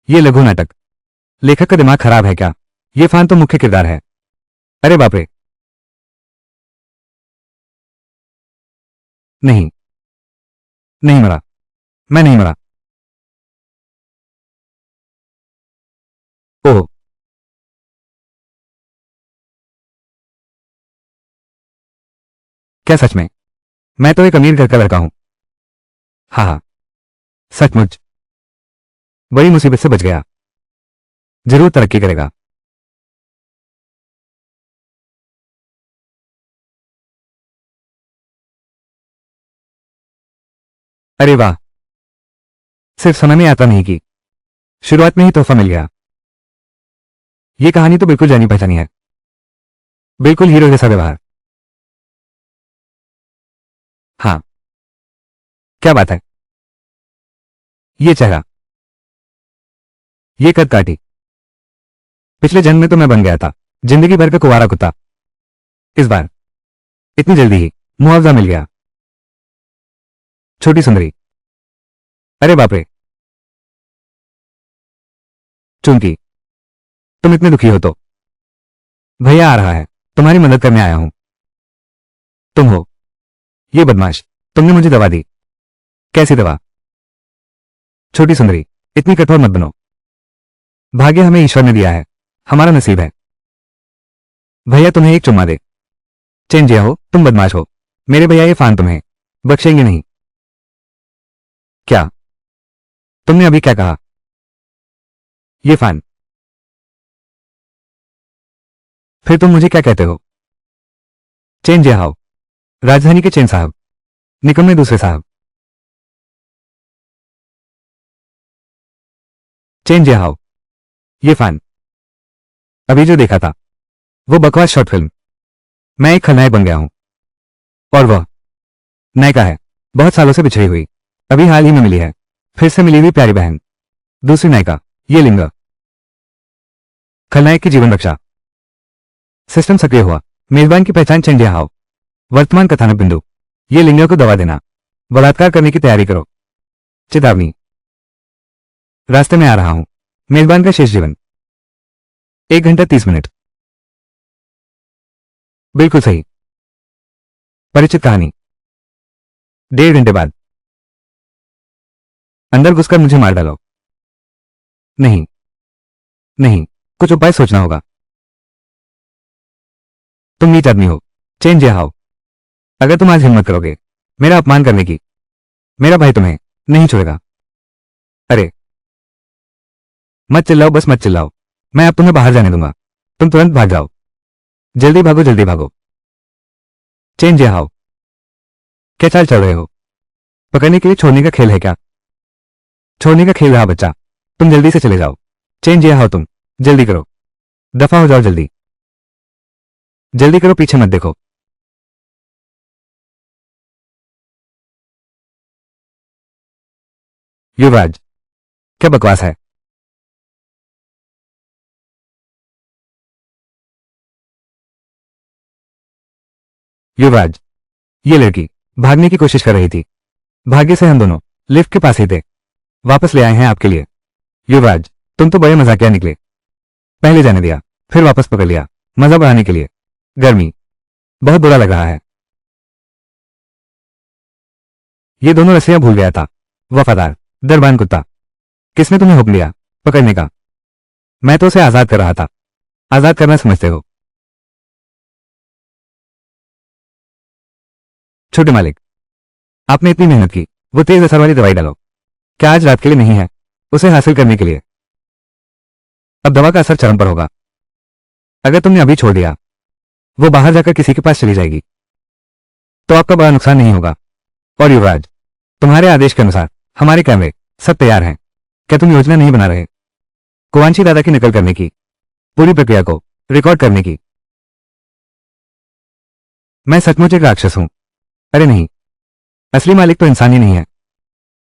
ये लघु नाटक। लेखक का दिमाग खराब है क्या? ये फान तो मुख्य किरदार है। अरे बाप रे। नहीं, नहीं मरा। मैं नहीं मरा। ओह, क्या सच में? मैं तो एक अमीर घर का लड़का हूं। हाँ हाँ, सचमुच। बड़ी मुसीबत से बच गया। जरूर तरक्की करेगा। अरे वाह, सिर्फ समय में यात्रा नहीं की, शुरुआत में ही तोहफा मिल गया। ये कहानी तो बिल्कुल जानी पहचानी है। बिल्कुल हीरो जैसा व्यवहार। हाँ, क्या बात है। ये चेहरा, ये कद काठी। पिछले जन्म में तो मैं बन गया था जिंदगी भर का कुंवारा कुत्ता। इस बार इतनी जल्दी ही मुआवजा मिल गया। छोटी सुंदरी। अरे बाप रे। चुंकी, तुम इतने दुखी हो तो भैया आ रहा है, तुम्हारी मदद करने आया हूं। तुम हो ये बदमाश, तुमने मुझे दवा दी। कैसी दवा? छोटी सुंदरी, इतनी कठोर मत बनो। भाग्य हमें ईश्वर ने दिया है, हमारा नसीब है। भैया तुम्हें एक चुम्मा दे। चेंजिया हो, तुम बदमाश हो। मेरे भैया ये फान तुम्हें बख्शेंगे नहीं। क्या? तुमने अभी क्या कहा? ये फान? फिर तुम मुझे क्या कहते हो? चेंजिया हाउ, राजधानी के चेन साहब, निकम्मे दूसरे साहब। चेंजिया हाउ, ये फान। अभी जो देखा था वो बकवास शॉर्ट फिल्म। मैं एक खलनायक बन गया हूं और वह नायिका है, बहुत सालों से बिछड़ी हुई, अभी हाल ही में मिली है, फिर से मिली हुई प्यारी बहन। दूसरी नायिका, ये लिंग। खलनायक की जीवन रक्षा। सिस्टम सक्रिय हुआ। मेजबान की पहचान चेंजिया हाउ। वर्तमान कथानक बिंदु, ये लिंग को दवा देना, बलात्कार करने की तैयारी करो। चेतावनी, रास्ते में आ रहा हूं। मेजबान का शेष जीवन 1 घंटा 30 मिनट। बिल्कुल सही। परिचित कहानी। 1.5 घंटे बाद अंदर घुसकर मुझे मार डालो। नहीं, नहीं, कुछ उपाय सोचना होगा। तुम नीच आदमी हो, चेंजिया हाउ। अगर तुम आज हिम्मत करोगे मेरा अपमान करने की, मेरा भाई तुम्हें नहीं छोड़ेगा। अरे मत चिल्लाओ, बस मत चिल्लाओ। मैं अब तुम्हें बाहर जाने दूंगा। तुम तुरंत भाग जाओ। जल्दी भागो, जल्दी भागो। चेंजिया हाउ, क्या चाल चल रहे हो? पकड़ने के लिए छोड़ने का खेल है क्या? छोड़ने का खेल रहा बच्चा, तुम जल्दी से चले जाओ। चेंजिया हाउ, तुम जल्दी करो। दफा हो जाओ, जल्दी जल्दी करो, पीछे मत देखो। युवराज, क्या बकवास है। युवराज, ये लड़की भागने की कोशिश कर रही थी। भाग्य से हम दोनों लिफ्ट के पास ही थे। वापस ले आए हैं आपके लिए। युवराज, तुम तो बड़े मजाकिया निकले। पहले जाने दिया, फिर वापस पकड़ लिया, मजा बढ़ाने के लिए। गर्मी, बहुत बुरा लग रहा है। ये दोनों रस्सियां भूल गया था। वफादार दरबान कुत्ता, किसने तुम्हें हुक्म दिया पकड़ने का? मैं तो उसे आजाद कर रहा था। आजाद करना समझते हो? छोटे मालिक, आपने इतनी मेहनत की, वो तेज असर वाली दवाई डालो। क्या आज रात के लिए नहीं है, उसे हासिल करने के लिए? अब दवा का असर चरम पर होगा। अगर तुमने अभी छोड़ दिया, वो बाहर जाकर किसी के पास चली जाएगी, तो आपका बड़ा नुकसान नहीं होगा। और युवराज, तुम्हारे आदेश के अनुसार हमारे कैमरे सब तैयार हैं। क्या तुम योजना नहीं बना रहे कुवांशी दादा की नकल करने की, पूरी प्रक्रिया को रिकॉर्ड करने की? मैं सचमुच एक राक्षस हूं। अरे नहीं, असली मालिक तो इंसान ही नहीं है।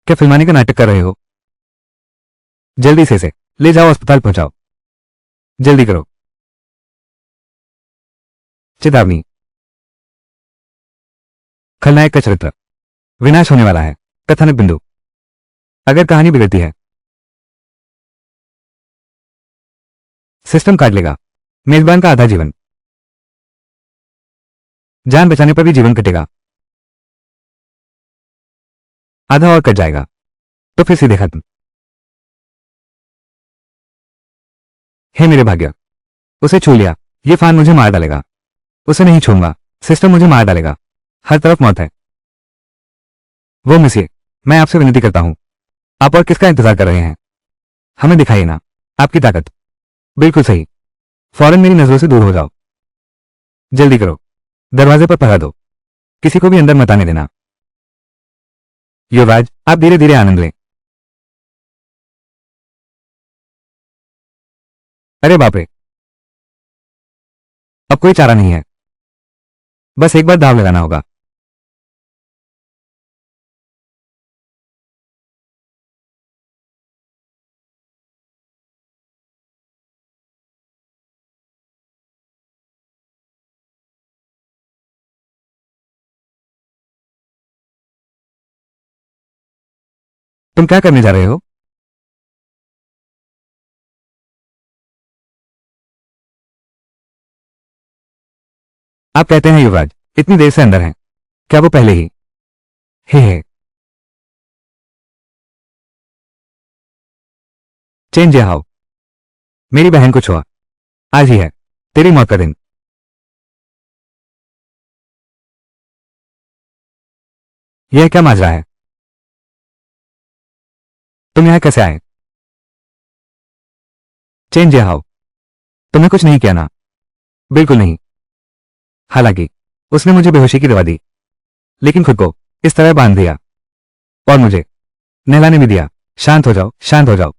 क्या फिल्माने का नाटक कर रहे हो? जल्दी से इसे ले जाओ, अस्पताल पहुंचाओ। जल्दी करो। चेतावनी, खलनायक का चरित्र विनाश होने वाला है। कथानक बिंदु, अगर कहानी बिगड़ती है सिस्टम काट लेगा मेजबान का आधा जीवन, जान बचाने पर भी जीवन कटेगा, आधा और कट जाएगा तो फिर सीधे खत्म। हे मेरे भाग्य, उसे छू लिया, ये फान मुझे मार डालेगा, उसे नहीं छूंगा, सिस्टम मुझे मार डालेगा, हर तरफ मौत है। वो मिसिए, मैं आपसे विनती करता हूं, आप और किसका इंतजार कर रहे हैं? हमें दिखाइए ना आपकी ताकत। बिल्कुल सही, फौरन मेरी नजरों से दूर हो जाओ, जल्दी करो, दरवाजे पर पहरा दो, किसी को भी अंदर मत आने देना। युवराज, आप धीरे धीरे आनंद लें। अरे बाप रे, अब कोई चारा नहीं है, बस एक बार दाव लगाना होगा। तुम क्या करने जा रहे हो? आप कहते हैं युवराज इतनी देर से अंदर हैं, क्या वो पहले ही? हे, चेंज हाउ, मेरी बहन को छुआ, आज ही है तेरी मौत का दिन। यह क्या माजरा है? तुम यहां कैसे आए? चेंज हाउ, तुमने कुछ नहीं किया ना? बिल्कुल नहीं, हालांकि उसने मुझे बेहोशी की दवा दी, लेकिन खुद को इस तरह बांध दिया और मुझे नहलाने भी दिया। शांत हो जाओ, शांत हो जाओ।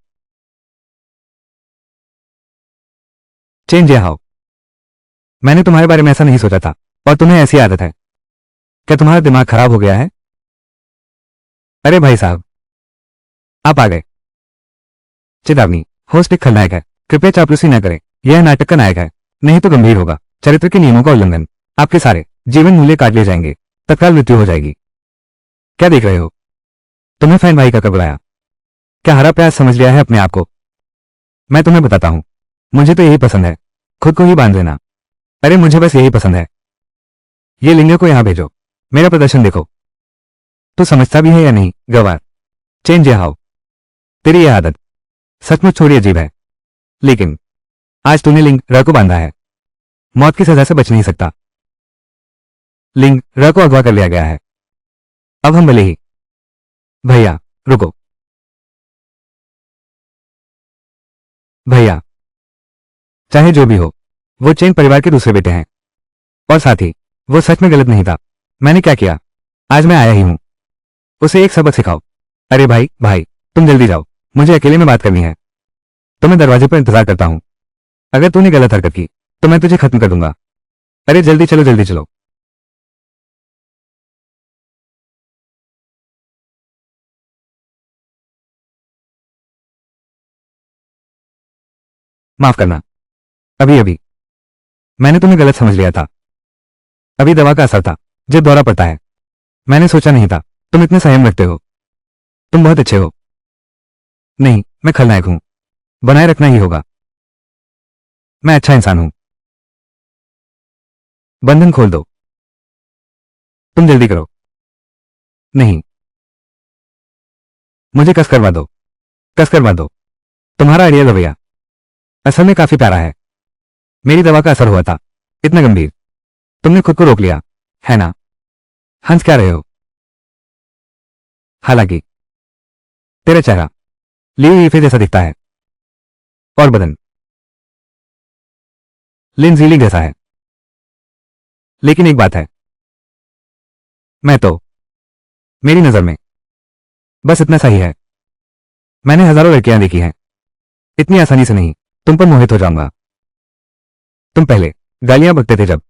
चेंज हाउ, मैंने तुम्हारे बारे में ऐसा नहीं सोचा था, और तुम्हें ऐसी आदत है। क्या तुम्हारा दिमाग खराब हो गया है? अरे भाई साहब, आप आ गए। चेतावनी, होस्ट एक खलनायक है, कृपया चापलूसी न करें, यह नाटक का नायक है, नहीं तो गंभीर होगा। चरित्र के नियमों का उल्लंघन, आपके सारे जीवन मूल्य काट लिए जाएंगे, तत्काल मृत्यु हो जाएगी। क्या देख रहे हो? तुम्हें फैन भाई का कब बुलाया? क्या हरा प्याज समझ लिया है अपने आप को? मैं तुम्हें बताता हूं, मुझे तो यही पसंद है, खुद को ही बांध लेना। अरे मुझे बस यही पसंद है। ये लिंग को यहां भेजो, मेरा प्रदर्शन देखो। तू समझता भी है या नहीं गवार? चेंज हाउ, तेरी यह आदत सचमुच थोड़ी अजीब है, लेकिन आज तूने लिंग र को बांधा है, मौत की सजा से बच नहीं सकता। लिंग र को अगवा कर लिया गया है, अब हम भले ही। भैया रुको, भैया, चाहे जो भी हो, वो चेन परिवार के दूसरे बेटे हैं, और साथ ही वो सच में गलत नहीं था। मैंने क्या किया? आज मैं आया ही हूं, उसे एक सबक सिखाओ। अरे भाई भाई, तुम जल्दी जाओ, मुझे अकेले में बात करनी है। तो मैं दरवाजे पर इंतजार करता हूं, अगर तूने गलत हरकत की तो मैं तुझे खत्म कर दूंगा। अरे जल्दी चलो, जल्दी चलो। माफ करना, अभी अभी मैंने तुम्हें गलत समझ लिया था। अभी दवा का असर था, जब दौरा पड़ता है। मैंने सोचा नहीं था तुम इतने संयम रखते हो। तुम बहुत अच्छे हो। नहीं, मैं खलनायक हूं, बनाए रखना ही होगा। मैं अच्छा इंसान हूं। बंधन खोल दो, तुम जल्दी करो। नहीं, मुझे कस करवा दो, कस करवा दो। तुम्हारा आइडिया रवैया असल में काफी प्यारा है। मेरी दवा का असर हुआ था, इतना गंभीर। तुमने खुद को रोक लिया, है ना? हंस क्या रहे हो? हालांकि तेरा चेहरा लियो ईफे जैसा दिखता है, और बदन लिन जीलिंग जैसा है। लेकिन एक बात है, मैं तो, मेरी नजर में बस इतना सही है। मैंने हजारों लड़कियां देखी हैं, इतनी आसानी से नहीं तुम पर मोहित हो जाऊंगा। तुम पहले गालियां बकते थे जब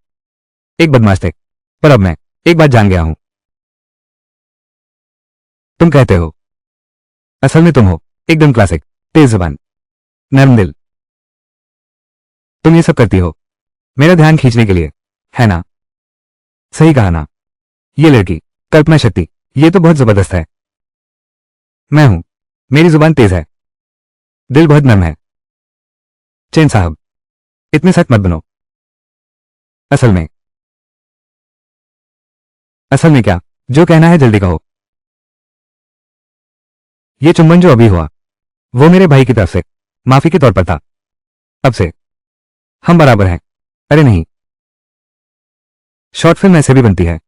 एक बदमाश थे, पर अब मैं एक बात जान गया हूं। तुम कहते हो, असल में तुम हो एकदम क्लासिक, तेज जुबान, नरम दिल। तुम ये सब करती हो मेरा ध्यान खींचने के लिए, है ना? सही कहा ना? ये लड़की, कल्पना शक्ति, ये तो बहुत जबरदस्त है। मैं हूं, मेरी जुबान तेज है, दिल बहुत नरम है। चैन साहब, इतने सख्त मत बनो। असल में असल में क्या? जो कहना है जल्दी कहो। ये चुंबन जो अभी हुआ, वो मेरे भाई की तरफ से माफी के तौर पर था। अब से हम बराबर हैं। अरे नहीं, शॉर्ट फिल्म ऐसे भी बनती है।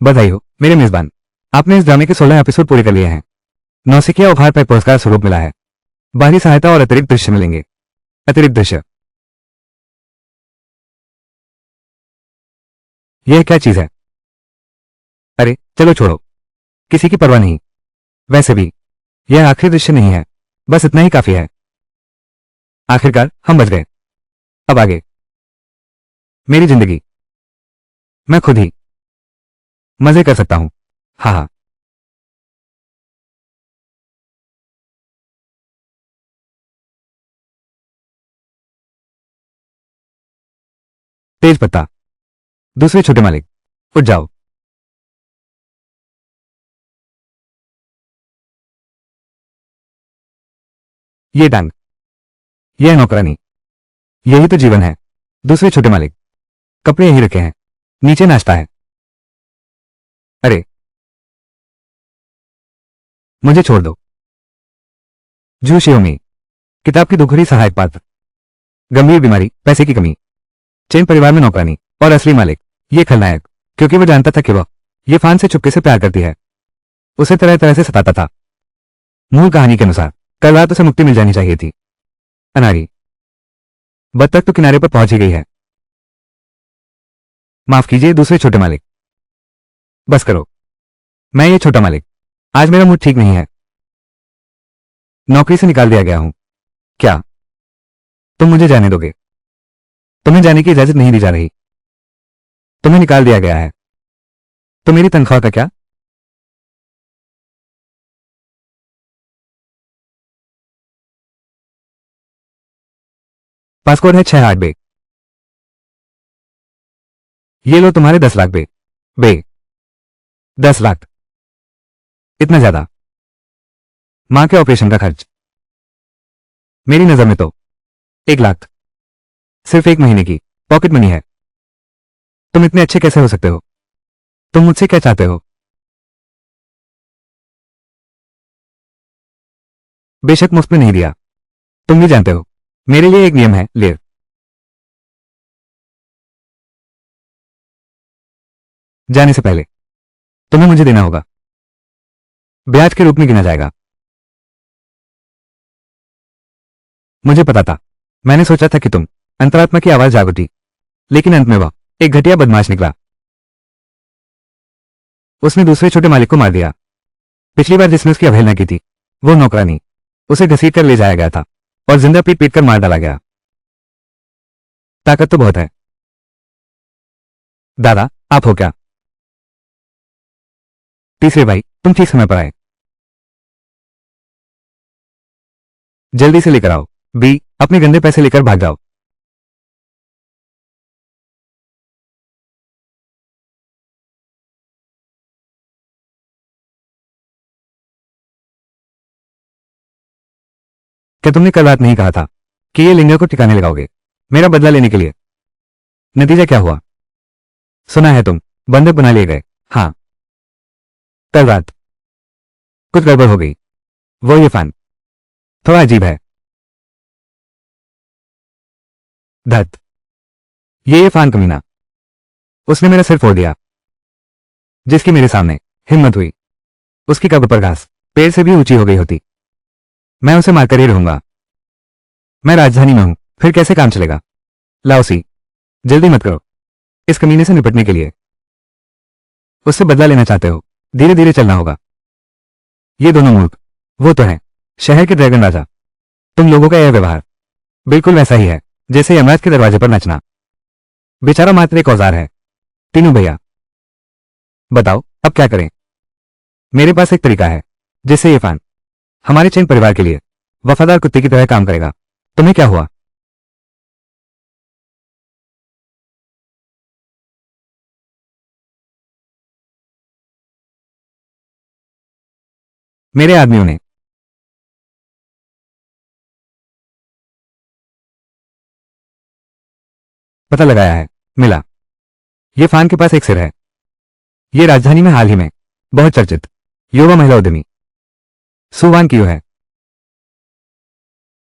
बधाई हो मेरे मेजबान, आपने इस ड्रामे के 16 एपिसोड पूरे कर लिए हैं। नौसिखिया उपहार पर पुरस्कार स्वरूप मिला है। बाहरी सहायता और अतिरिक्त दृश्य मिलेंगे। अतिरिक्त दृश्य? यह क्या चीज है? अरे चलो छोड़ो, किसी की परवाह नहीं। वैसे भी यह आखिरी दृश्य नहीं है, बस इतना ही काफी है। आखिरकार हम बच गए। अब आगे मेरी जिंदगी मैं खुद ही मजे कर सकता हूं। हाँ हाँ। तेज पत्ता, दूसरे छोटे मालिक, उठ जाओ। ये टांग, यह नौकरानी, यही तो जीवन है। दूसरे छोटे मालिक, कपड़े यही रखे हैं, नीचे नाश्ता है। अरे मुझे छोड़ दो। जू शियोमी, किताब की दुखड़ी सहायक पात्र, गंभीर बीमारी, पैसे की कमी, चेन परिवार में नौकरानी और असली मालिक ये खलनायक, क्योंकि वो जानता था कि वह ये फान से चुपके से प्यार करती है। उसे तरह तरह से सताता था। मूल कहानी के अनुसार कल रात उसे मुक्ति मिल जानी चाहिए थी। अनारी, बत्तख तो किनारे पर पहुंच ही गई है। माफ कीजिए दूसरे छोटे मालिक। बस करो। मैं ये छोटा मालिक, आज मेरा मूड ठीक नहीं है। नौकरी से निकाल दिया गया हूं। क्या तुम मुझे जाने दोगे? तुम्हें जाने की इजाजत नहीं दी जा रही। तुम्हें निकाल दिया गया है। तो मेरी तनख्वाह का क्या? पासकोड है 68 बे। ये लो तुम्हारे 10 लाख बे। बे, 10 लाख? इतना ज्यादा? मां के ऑपरेशन का खर्च? मेरी नजर में तो 1 लाख सिर्फ एक महीने की पॉकेट मनी है। तुम इतने अच्छे कैसे हो सकते हो? तुम मुझसे क्या चाहते हो? बेशक मुफ्त में नहीं दिया। तुम भी जानते हो मेरे लिए एक नियम है, ले। जाने से पहले तुम्हें मुझे देना होगा। ब्याज के रूप में गिना जाएगा। मुझे पता था। मैंने सोचा था कि तुम अंतरात्मा की आवाज जाग उठी, लेकिन अंत में वह एक घटिया बदमाश निकला। उसने दूसरे छोटे मालिक को मार दिया। पिछली बार जिसने उसकी अवहेलना की थी, वो नौकरानी, उसे घसीट कर ले जाया गया था और जिंदा पीट पीट कर मार डाला गया। ताकत तो बहुत है। दादा, आप हो क्या? तीसरे भाई, तुम ठीक समय पर आए। जल्दी से लेकर आओ। बी, अपने गंदे पैसे लेकर भाग जाओ। क्या तुमने कल रात नहीं कहा था कि ये लिंगर को ठिकाने लगाओगे, मेरा बदला लेने के लिए? नतीजा क्या हुआ? सुना है तुम बंधक बना लिए गए। हाँ, कल रात कुछ गड़बड़ हो गई। वो ये फैन थोड़ा अजीब है। धत, ये फैन कमीना, उसने मेरा सिर फोड़ दिया। जिसकी मेरे सामने हिम्मत हुई, उसकी कब्र पर घास पेड़ से भी ऊंची हो गई होती। मैं उसे मारकर ही रहूंगा। मैं राजधानी में हूं, फिर कैसे काम चलेगा? लाओसी, जल्दी मत करो। इस कमीने से निपटने के लिए उससे बदला लेना चाहते हो, धीरे धीरे चलना होगा। ये दोनों मूर्ख, वो तो है शहर के ड्रैगन राजा। तुम लोगों का यह व्यवहार बिल्कुल वैसा ही है जैसे यमराज के दरवाजे पर नाचना। बेचारा मात्र एक औजार है। तीनों भैया, बताओ अब क्या करें? मेरे पास एक तरीका है जिससे ये फैन हमारे चैन परिवार के लिए वफादार कुत्ते की तरह काम करेगा। तुम्हें क्या हुआ? मेरे आदमियों ने पता लगाया है, मिला। ये फान के पास एक सिर है। ये राजधानी में हाल ही में बहुत चर्चित युवा महिला उद्यमी सु वान क्यू है।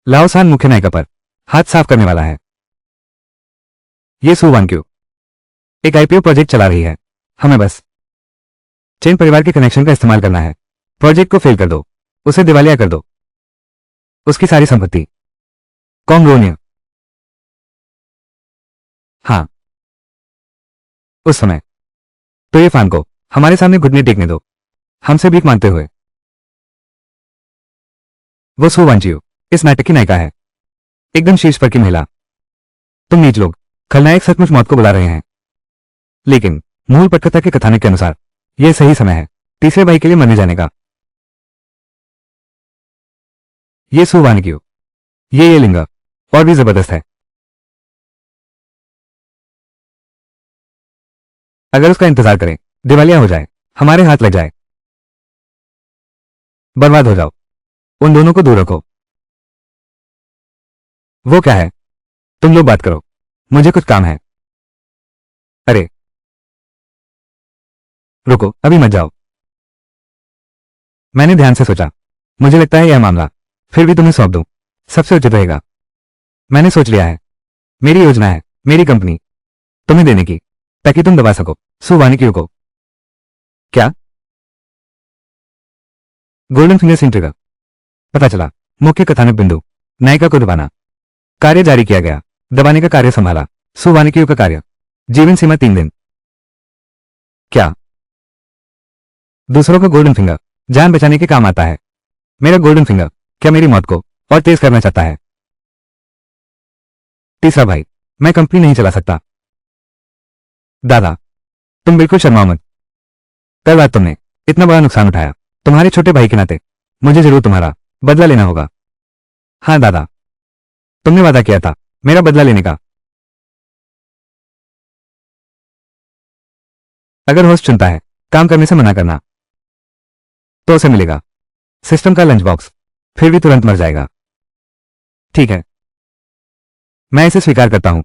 लाओसान मुख्य नायिका पर हाथ साफ करने वाला है। ये सु वान क्यू एक आईपीओ प्रोजेक्ट चला रही है। हमें बस चेन परिवार के कनेक्शन का इस्तेमाल करना है। प्रोजेक्ट को फेल कर दो, उसे दिवालिया कर दो, उसकी सारी संपत्ति कॉन्ग्रोनिया। हाँ, उस समय तो ये फान को हमारे सामने घुटने टेकने दो, हमसे भीख मांगते हुए। वो सु वांचियो इस नाटक की नायिका है, एकदम शीर्ष पर की महिला। तुम नीच लोग खलनायक सचमुच मौत को बुला रहे हैं, लेकिन मूल पटकथा के कथानक के अनुसार यह सही समय है तीसरे भाई के लिए मरने जाने का। ये सु वान क्यू, ये लिंगा और भी जबरदस्त है। अगर उसका इंतजार करें, दिवालिया हो जाए, हमारे हाथ लग जाए, बर्बाद हो जाओ, उन दोनों को दूर रखो। वो क्या है? तुम लोग बात करो, मुझे कुछ काम है। अरे रुको, अभी मत जाओ। मैंने ध्यान से सोचा, मुझे लगता है यह मामला फिर भी तुम्हें सौंप दूं, सबसे उचित रहेगा। मैंने सोच लिया है, मेरी योजना है, मेरी कंपनी तुम्हें देने की, ताकि तुम दबा सको सु वानिक्यू को। क्या? Golden finger Singh trigger. पता चला, मुख्य कथानक बिंदु, नायिका को दबाना। कार्य जारी किया गया, दबाने का कार्य संभाला, सु वानिक्यू का कार्य। जीवन सीमा 3 दिन। क्या? दूसरों का गोल्डन फिंगर जान बचाने के काम आता है। मेरा गोल्डन फिंगर क्या मेरी मौत को और तेज करना चाहता है? तीसरा भाई, मैं कंपनी नहीं चला सकता। दादा, तुम बिल्कुल शर्माओ मत। कल रात तुमने इतना बड़ा नुकसान उठाया, तुम्हारे छोटे भाई के नाते मुझे जरूर तुम्हारा बदला लेना होगा। हाँ दादा, तुमने वादा किया था मेरा बदला लेने का। अगर होस्ट चुनता है काम करने से मना करना, तो उसे मिलेगा सिस्टम का लंच बॉक्स, फिर भी तुरंत मर जाएगा। ठीक है, मैं इसे स्वीकार करता हूं।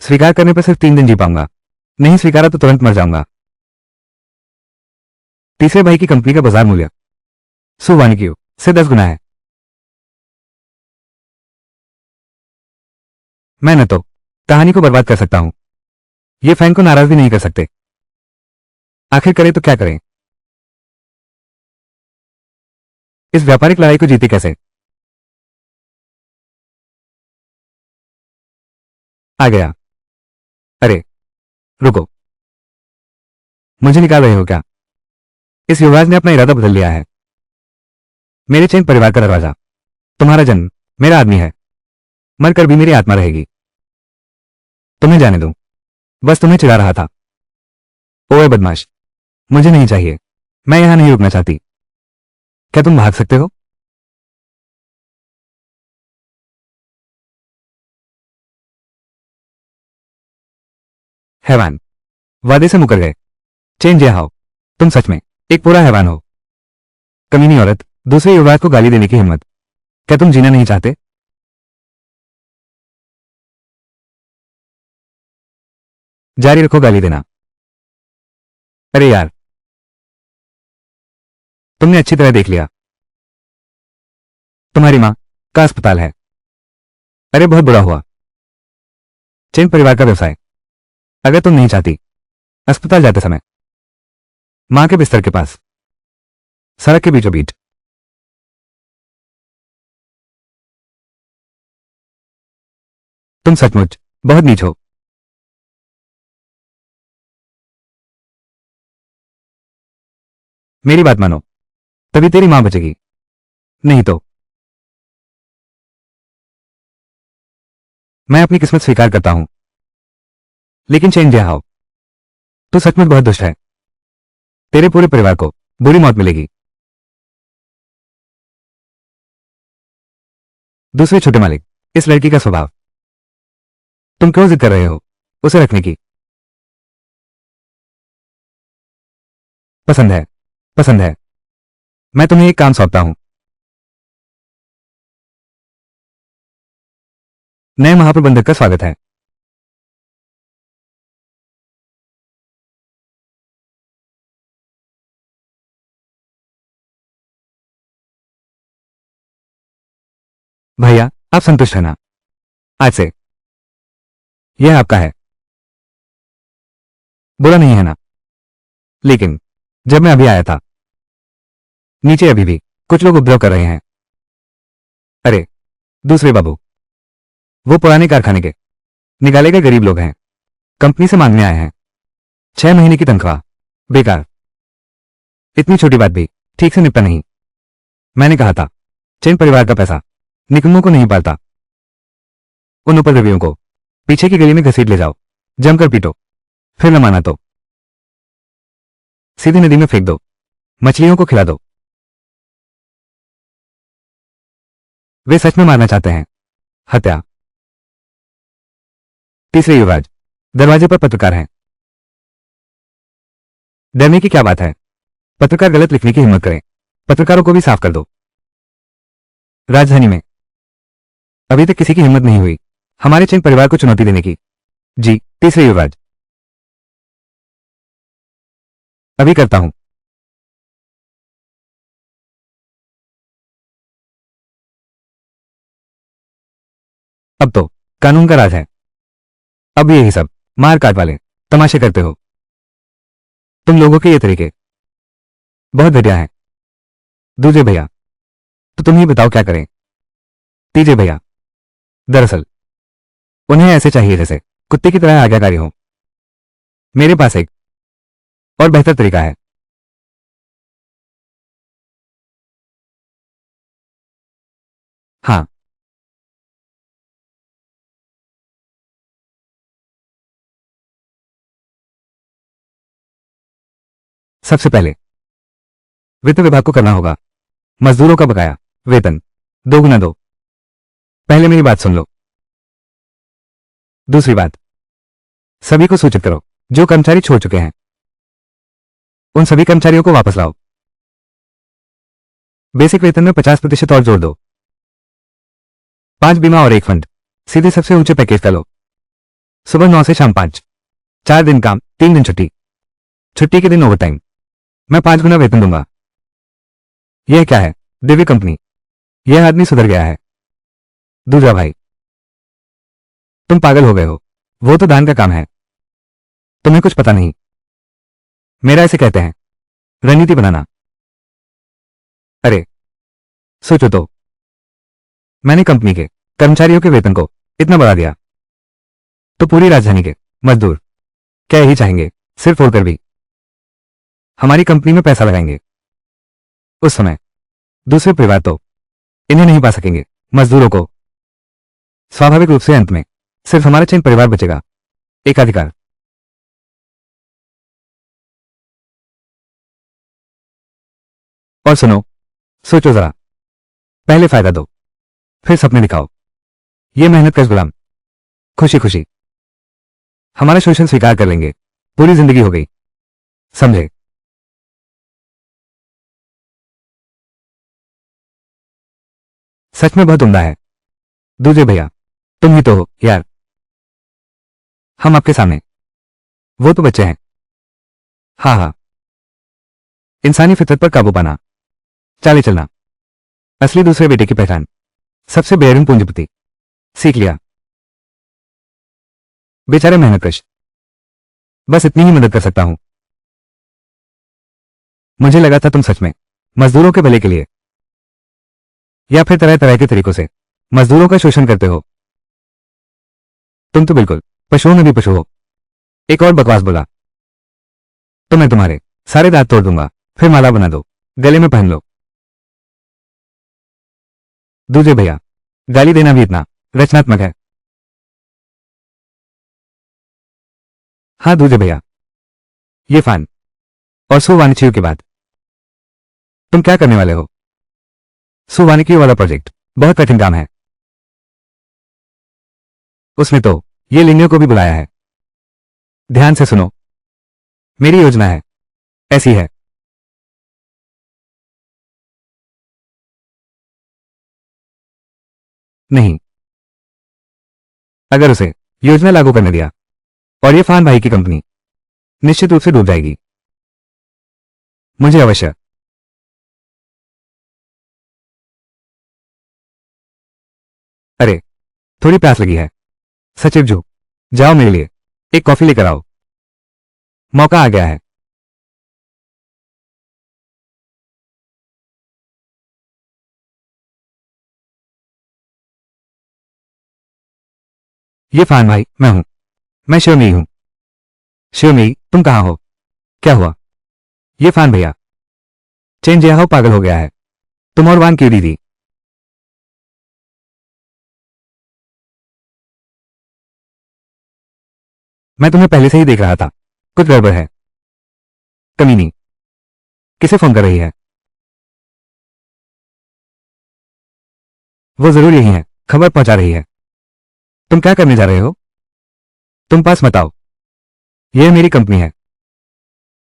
स्वीकार करने पर सिर्फ 3 दिन जी पाऊंगा, नहीं स्वीकारा तो तुरंत मर जाऊंगा। तीसरे भाई की कंपनी का बाजार मूल्य सु वानिक्यू से 10 गुना है। मैं न तो कहानी को बर्बाद कर सकता हूं, ये फैन को नाराज भी नहीं कर सकते। आखिर करें तो क्या करें? इस व्यापारिक लड़ाई को जीते कैसे? आ गया। अरे रुको, मुझे निकाल रहे हो क्या? इस युवराज ने अपना इरादा बदल लिया है। मेरे चैन परिवार का दरवाजा, तुम्हारा जन्म मेरा आदमी है, मरकर भी मेरी आत्मा रहेगी। तुम्हें जाने दूं, बस तुम्हें चिढ़ा रहा था। ओए बदमाश, मुझे नहीं चाहिए, मैं यहां नहीं रुकना चाहती। क्या तुम भाग सकते हो? हैवान, वादे से मुकर गए। चेन जे हाओ, तुम सच में एक पूरा हैवान हो। कमीनी औरत, दूसरे युवराज को गाली देने की हिम्मत। क्या तुम जीना नहीं चाहते? जारी रखो गाली देना। अरे यार, तुमने अच्छी तरह देख लिया, तुम्हारी मां का अस्पताल है। अरे बहुत बुरा हुआ। चेन परिवार का व्यवसाय, अगर तुम नहीं चाहती, अस्पताल जाते समय मां के बिस्तर के पास, सड़क के बीचों बीच। तुम सचमुच बहुत नीच हो। मेरी बात मानो, तभी तेरी मां बचेगी, नहीं तो। मैं अपनी किस्मत स्वीकार करता हूं, लेकिन चेन जे हाओ, तू सचमुच बहुत दुष्ट है। तेरे पूरे परिवार को बुरी मौत मिलेगी। दूसरे छोटे मालिक, इस लड़की का स्वभाव, तुम क्यों जिद कर रहे हो उसे रखने की? पसंद है, पसंद है। मैं तुम्हें एक काम सौंपता हूं। नए महाप्रबंधक का स्वागत है। भैया, आप संतुष्ट है ना? आज से यह आपका है। बुरा नहीं है ना? लेकिन जब मैं अभी आया था, नीचे अभी भी कुछ लोग उपद्रव कर रहे हैं। अरे, दूसरे बाबू, वो पुराने कारखाने के निकाले गए गरीब लोग हैं। कंपनी से मांगने आए हैं 6 महीने की तनख्वाह। बेकार। इतनी छोटी बात भी ठीक से निपटा नहीं। मैंने कहा था, चैन परिवार का पैसा निकम्मों को नहीं पालता। उन उपद्रवियों को पीछे की गली में घसीट ले जाओ, जमकर पीटो, फिर न माना तो सीधी नदी में फेंक दो, मछलियों को खिला दो। वे सच में मारना चाहते हैं। हत्या। तीसरे युवराज दरवाजे पर पत्रकार हैं। डरने की क्या बात है? पत्रकार गलत लिखने की हिम्मत करें, पत्रकारों को भी साफ कर दो। राजधानी में अभी तक किसी की हिम्मत नहीं हुई हमारे चैन परिवार को चुनौती देने की। जी, तीसरे युवराज। अभी करता हूं। अब तो कानून का राज है। अब यही सब मार काट वाले तमाशे करते हो। तुम लोगों के ये तरीके बहुत घटिया हैं। दूजे भैया, तो तुम ही बताओ क्या करें? तीजे भैया, दरअसल उन्हें ऐसे चाहिए जैसे कुत्ते की तरह आज्ञाकारी हो। मेरे पास एक और बेहतर तरीका है। हाँ, सबसे पहले वित्त विभाग को करना होगा मजदूरों का बकाया वेतन दोगुना दो। पहले मेरी बात सुन लो। दूसरी बात, सभी को सूचित करो जो कर्मचारी छोड़ चुके हैं, उन सभी कर्मचारियों को वापस लाओ। बेसिक वेतन में 50% और जोड़ दो। 5 बीमा और एक फंड। सीधे सबसे ऊंचे पैकेज का लो। सुबह 9 से शाम 5। 4 दिन काम, 3 दिन छुट्टी। छुट्टी के दिन ओवर टाइम। मैं 5 गुना वेतन दूंगा। यह क्या है दिव्य कंपनी? यह आदमी सुधर गया है। दूसरा भाई, तुम पागल हो गए हो। वो तो दान का काम है। तुम्हें कुछ पता नहीं। मेरा इसे कहते हैं रणनीति बनाना। अरे, सोचो तो, मैंने कंपनी के कर्मचारियों के वेतन को इतना बढ़ा दिया तो पूरी राजधानी के मजदूर क्या यही चाहेंगे? सिर फोड़कर भी हमारी कंपनी में पैसा लगाएंगे। उस समय दूसरे परिवार तो इन्हें नहीं पा सकेंगे। मजदूरों को स्वाभाविक रूप से अंत में सिर्फ हमारा चैन परिवार बचेगा, एकाधिकार। और सुनो, सोचो जरा, पहले फायदा दो, फिर सपने दिखाओ। ये मेहनत कश गुलाम खुशी खुशी हमारा शोषण स्वीकार कर लेंगे। पूरी जिंदगी हो गई, समझे? सच में बहुत उम्दा है। दूजे भैया, तुम ही तो हो यार। हम आपके सामने वो तो बच्चे हैं। हाँ हाँ, इंसानी फितरत पर काबू पाना, चाले चलना, असली दूसरे बेटे की पहचान, सबसे बेरहम पूंजीपति सीख लिया। बेचारे मेहनतकश, बस इतनी ही मदद कर सकता हूं। मुझे लगा था तुम सच में मजदूरों के भले के लिए या फिर तरह तरह के तरीकों से मजदूरों का शोषण करते हो। तुम तो बिल्कुल पशुओं में भी पशु हो। एक और बकवास बोला तो मैं तुम्हारे सारे दांत तोड़ दूंगा, फिर माला बना दो, गले में पहन लो। दूजे भैया, गाली देना भी इतना रचनात्मक है? हाँ दूजे भैया, ये फान और सुवानिचियों के बाद तुम क्या करने वाले हो? सुवानिकियों वाला प्रोजेक्ट बहुत कठिन काम है। उसने तो ये लिंगियों को भी बुलाया है। ध्यान से सुनो, मेरी योजना है ऐसी है। नहीं, अगर उसे योजना लागू करने दिया और ये फान भाई की कंपनी निश्चित रूप से डूब जाएगी। मुझे अवश्य अरे थोड़ी प्यास लगी है। सचिव जी, जाओ मेरे लिए एक कॉफी लेकर आओ। मौका आ गया है। ये फान भाई मैं हूं। मैं शिवमी हूं। शिवमी, तुम कहां हो? क्या हुआ? ये फान भैया चेन जिया हो पागल हो गया है। तुम और वान क्यों दी थी? मैं तुम्हें पहले से ही देख रहा था। कुछ गड़बड़ है। कमीनी किसे फोन कर रही है? वो जरूर यही है, खबर पहुंचा रही है। तुम क्या करने जा रहे हो? तुम पास मत आओ। यह मेरी कंपनी है।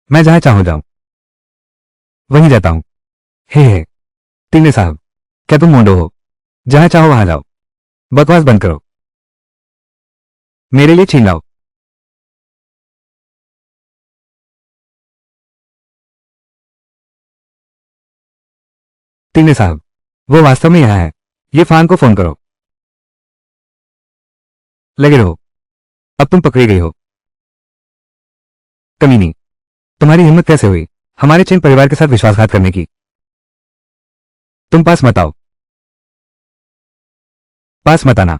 मैं जहां चाहूं जाऊं वहीं जाता हूं। हे तीने साहब, क्या तुम मोंडो हो? जहां चाहो वहां जाओ। बकवास बंद करो। मेरे लिए छीन लाओ। तीने साहब, वो वास्तव में यहां है। ये फान को फोन करो। लगे रहो। अब तुम पकड़ी गई हो। कमीनी, तुम्हारी हिम्मत कैसे हुई हमारे चीन परिवार के साथ विश्वासघात करने की? तुम पास मत आओ। पास मत आना।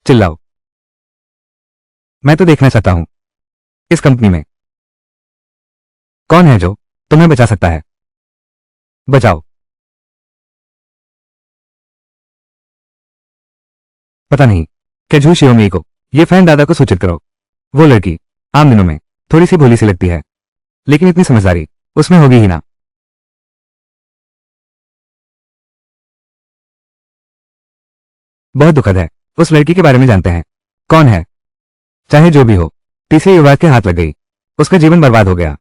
चिल्लाओ। मैं तो देखना चाहता हूं इस कंपनी में कौन है जो तुम्हें बचा सकता है। बचाओ। पता नहीं क्या झूठ शिवमी को ये फैन दादा को सूचित करो। वो लड़की आम दिनों में थोड़ी सी भोली सी लगती है, लेकिन इतनी समझदारी उसमें होगी ही ना। बहुत दुखद है। उस लड़की के बारे में जानते हैं कौन है? चाहे जो भी हो, तीसरे युवराज के हाथ लग गई। उसका जीवन बर्बाद हो गया।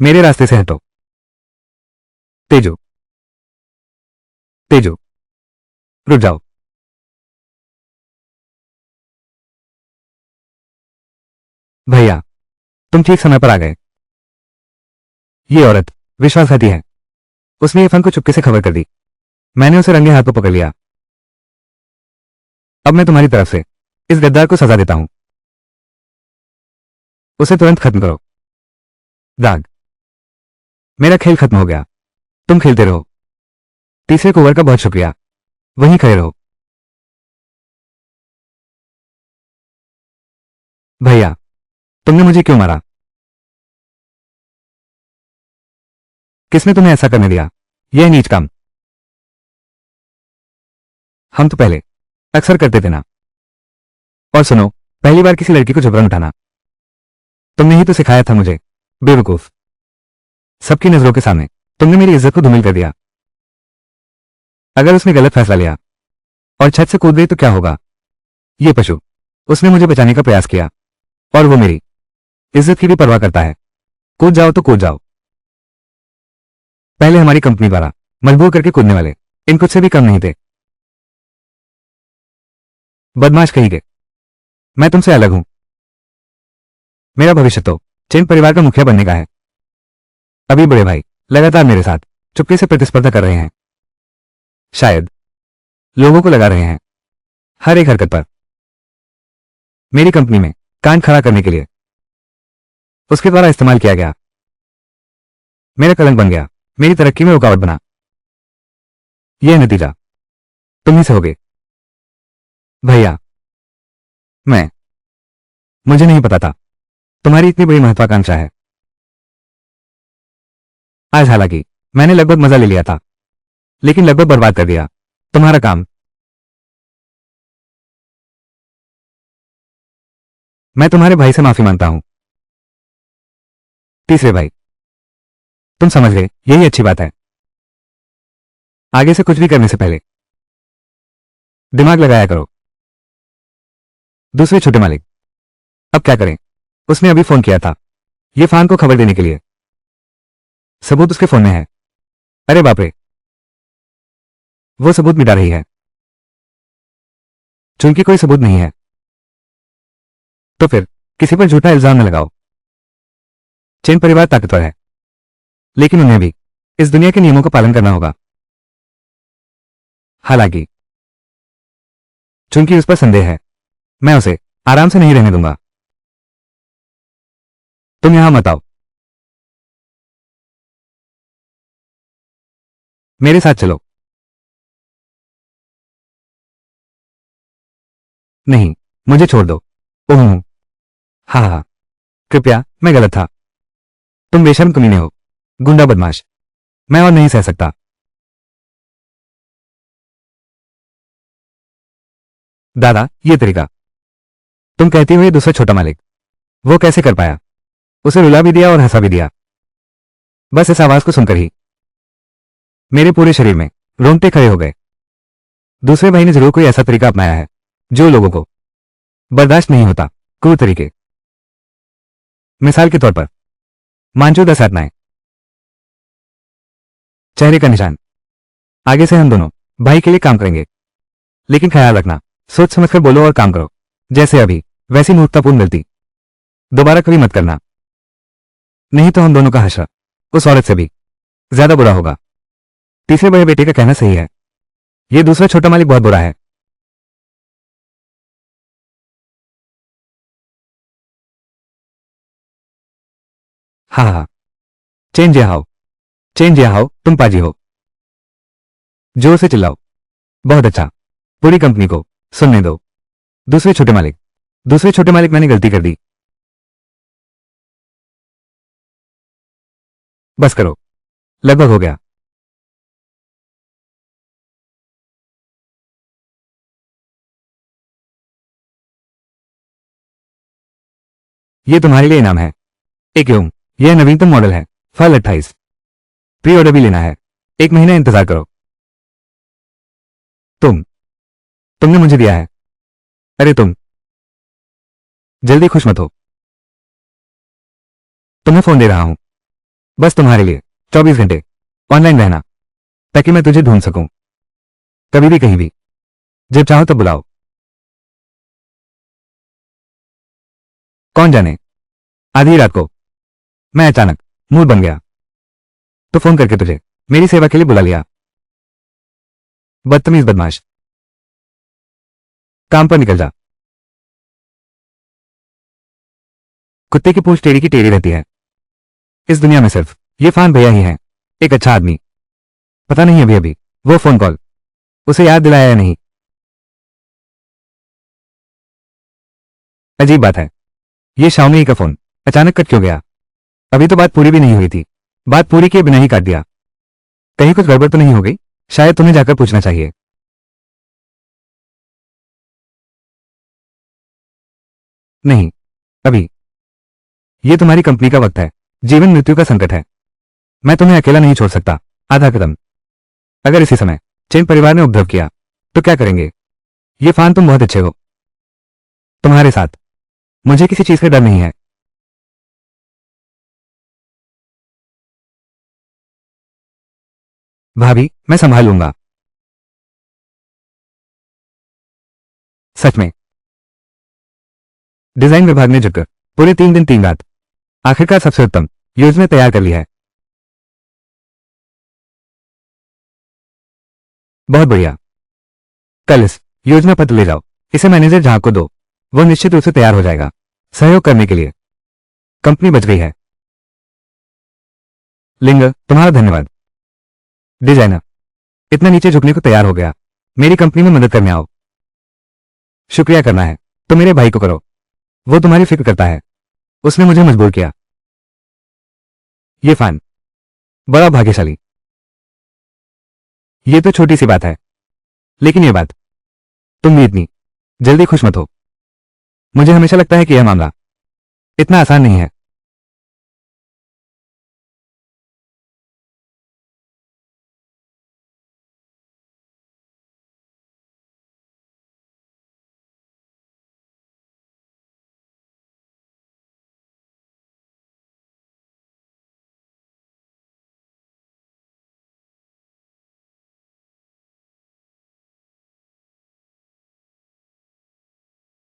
मेरे रास्ते से हटो। तेजू, तेजू, रुक जाओ। भैया, तुम ठीक समय पर आ गए। ये औरत विश्वासघाती है। उसने इरफान को चुपके से खबर कर दी। मैंने उसे रंगे हाथों पकड़ लिया। अब मैं तुम्हारी तरफ से इस गद्दार को सजा देता हूं। उसे तुरंत खत्म करो। दाग, मेरा खेल खत्म हो गया। तुम खेलते रहो। तीसरे कोवर का बहुत शुक्रिया। वहीं खड़े रहो। भैया, तुमने मुझे क्यों मारा? किसने तुम्हें ऐसा करने दिया? यह नीच काम हम तो पहले अक्सर करते थे ना। और सुनो, पहली बार किसी लड़की को जबरन उठाना तुमने ही तो सिखाया था मुझे, बेवकूफ। सबकी नजरों के सामने तुमने मेरी इज्जत को धूमिल कर दिया। अगर उसने गलत फैसला लिया और छत से कूद गई तो क्या होगा? ये पशु, उसने मुझे बचाने का प्रयास किया और वो मेरी इज्जत की भी परवाह करता है। कूद जाओ तो कूद जाओ। पहले हमारी कंपनी द्वारा मजबूर करके कूदने वाले इन कुछ से भी कम नहीं थे। बदमाश कहिए। मैं तुमसे अलग हूं। मेरा भविष्य तो चेन परिवार का मुखिया बनने का है। अभी बड़े भाई लगातार मेरे साथ चुपके से प्रतिस्पर्धा कर रहे हैं। शायद लोगों को लगा रहे हैं हर एक हरकत पर मेरी कंपनी में कान खड़ा करने के लिए उसके द्वारा इस्तेमाल किया गया। मेरा कलंक बन गया, मेरी तरक्की में रुकावट बना। यह नतीजा तुम ही से होगे। भैया, मैं मुझे नहीं पता था तुम्हारी इतनी बड़ी महत्वाकांक्षा है। आज हालांकि मैंने लगभग मजा ले लिया था, लेकिन लगभग बर्बाद कर दिया तुम्हारा काम। मैं तुम्हारे भाई से माफी मांगता हूं। तीसरे भाई, तुम समझ गए, यही अच्छी बात है। आगे से कुछ भी करने से पहले दिमाग लगाया करो। दूसरे छोटे मालिक, अब क्या करें? उसने अभी फोन किया था ये फान को खबर देने के लिए। सबूत उसके फोन में है। अरे बाप रे, वो सबूत मिटा रही है। चूंकि कोई सबूत नहीं है तो फिर किसी पर झूठा इल्जाम न लगाओ। चेन परिवार ताकतवर है, लेकिन उन्हें भी इस दुनिया के नियमों का पालन करना होगा। हालांकि चूंकि उस पर संदेह है, मैं उसे आराम से नहीं रहने दूंगा। तुम यहां मत आओ, मेरे साथ चलो। नहीं, मुझे छोड़ दो। ओह, हाँ हाँ, कृपया, मैं गलत था। तुम बेशर्म कमीने हो, गुंडा बदमाश। मैं और नहीं सह सकता। दादा, ये तरीका। तुम कहती हुई दूसरा छोटा मालिक, वो कैसे कर पाया? उसे रुला भी दिया और हंसा भी दिया। बस इस आवाज को सुनकर ही मेरे पूरे शरीर में रोंगटे खड़े हो गए। दूसरे भाई ने जरूर कोई ऐसा तरीका अपनाया है जो लोगों को बर्दाश्त नहीं होता। क्रूर तरीके। मिसाल के तौर पर मांचो 10 आत्माएं, चेहरे का निशान। आगे से हम दोनों भाई के लिए काम करेंगे, लेकिन ख्याल रखना, सोच समझकर बोलो और काम करो। जैसे अभी वैसी मूर्खतापूर्ण गलती दोबारा कभी मत करना, नहीं तो हम दोनों का हश्र उस औरत से भी ज्यादा बुरा होगा। तीसरे बड़े बेटे का कहना सही है, ये दूसरा छोटा मालिक बहुत बुरा है। हाँ हाँ, चेन जिया हाओ, चेन जिया हाओ, तुम पाजी हो। जोर से चिल्लाओ। बहुत अच्छा, पूरी कंपनी को सुनने दो। दूसरे छोटे मालिक, दूसरे छोटे मालिक, मैंने गलती कर दी। बस करो, लगभग हो गया। ये तुम्हारे लिए इनाम है। एक यूं, यह नवीनतम मॉडल है। फल 28। प्री ऑर्डर भी लेना है। एक महीना इंतजार करो। तुमने मुझे दिया है। अरे तुम जल्दी खुश मत हो। तुम्हें फोन दे रहा हूं, बस तुम्हारे लिए। 24 घंटे ऑनलाइन रहना, ताकि मैं तुझे ढूंढ सकूं, कभी भी कहीं भी। जब चाहो तब बुलाओ। कौन जाने, आधी रात को मैं अचानक मूड बन गया तो फोन करके तुझे मेरी सेवा के लिए बुला लिया। बदतमीज बदमाश, काम पर निकल जा। कुत्ते की पूंछ टेढ़ी की टेढ़ी रहती है। इस दुनिया में सिर्फ ये फान भैया ही हैं, एक अच्छा आदमी। पता नहीं अभी अभी वो फोन कॉल उसे याद दिलाया या नहीं। अजीब बात है, ये शाओमी का फोन अचानक कट क्यों गया? अभी तो बात पूरी भी नहीं हुई थी। बात पूरी किए बिना ही काट दिया। कहीं कुछ गड़बड़ तो नहीं हो गई? शायद तुम्हें जाकर पूछना चाहिए। नहीं, अभी ये तुम्हारी कंपनी का वक्त है। जीवन मृत्यु का संकट है। मैं तुम्हें अकेला नहीं छोड़ सकता। आधा कदम। अगर इसी समय चेन परिवार ने उपद्रव किया तो क्या करेंगे? ये फान, तुम बहुत अच्छे हो। तुम्हारे साथ मुझे किसी चीज का डर नहीं है। भाभी, मैं संभाल लूंगा। सच में। डिजाइन विभाग ने जुटकर पूरे 3 दिन 3 रात आखिरकार सबसे उत्तम योजना तैयार कर ली है। बहुत बढ़िया। कल इस योजना पत्र ले जाओ, इसे मैनेजर जहां को दो। वो निश्चित रूप से तैयार हो जाएगा सहयोग करने के लिए। कंपनी बच गई है। लिंग, तुम्हारा धन्यवाद। डिजाइनर इतना नीचे झुकने को तैयार हो गया। मेरी कंपनी में मदद करने आओ। शुक्रिया करना है तो मेरे भाई को करो, वो तुम्हारी फिक्र करता है। उसने मुझे मजबूर किया। ये फैन बड़ा भाग्यशाली। ये तो छोटी सी बात है, लेकिन ये बात, तुम भी इतनी जल्दी खुश मत हो। मुझे हमेशा लगता है कि यह मामला इतना आसान नहीं है।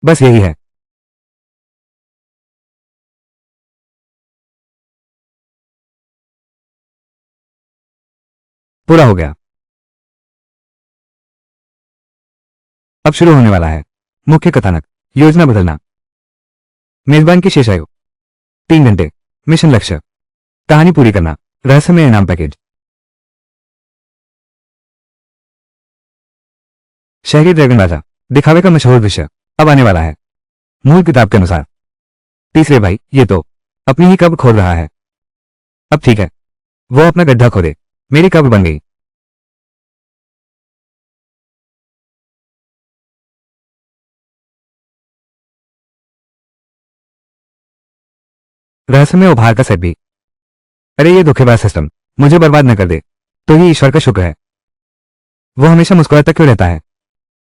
बस यही है। पूरा हो गया। अब शुरू होने वाला है मुख्य कथानक। योजना बदलना। मेजबान की शेष आयु 3 घंटे। मिशन लक्ष्य कहानी पूरी करना। रहस्यमय इनाम पैकेज। शहरी ड्रैगन राजा दिखावे का मशहूर दृश्य अब आने वाला है। मूल किताब के अनुसार तीसरे भाई ये तो अपनी ही कब्र खोद रहा है। अब ठीक है, वो अपना गड्ढा खोदे, मेरी कब्र बन गई। रहस्यमय उभार का सेट भी। अरे ये धोखेबाज सिस्टम मुझे बर्बाद न कर दे तो ही ईश्वर का शुक्र है। वो हमेशा मुस्कुराता क्यों रहता है?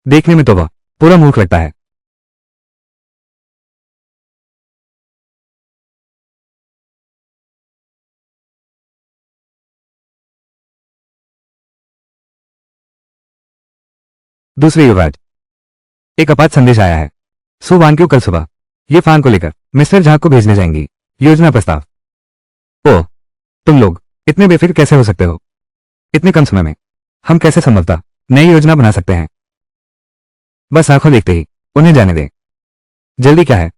देखने में तो वह पूरा मूर्ख लगता है। दूसरे युवराज एक आपात संदेश आया है। सु वानक्यू कल सुबह ये फान को लेकर मिस्टर झा को भेजने जाएंगी। योजना प्रस्ताव। ओह, तुम लोग इतने बेफिक्र कैसे हो सकते हो? इतने कम समय में हम कैसे संभवतः नई योजना बना सकते हैं? बस आंखों देखते ही उन्हें जाने दें। जल्दी क्या है?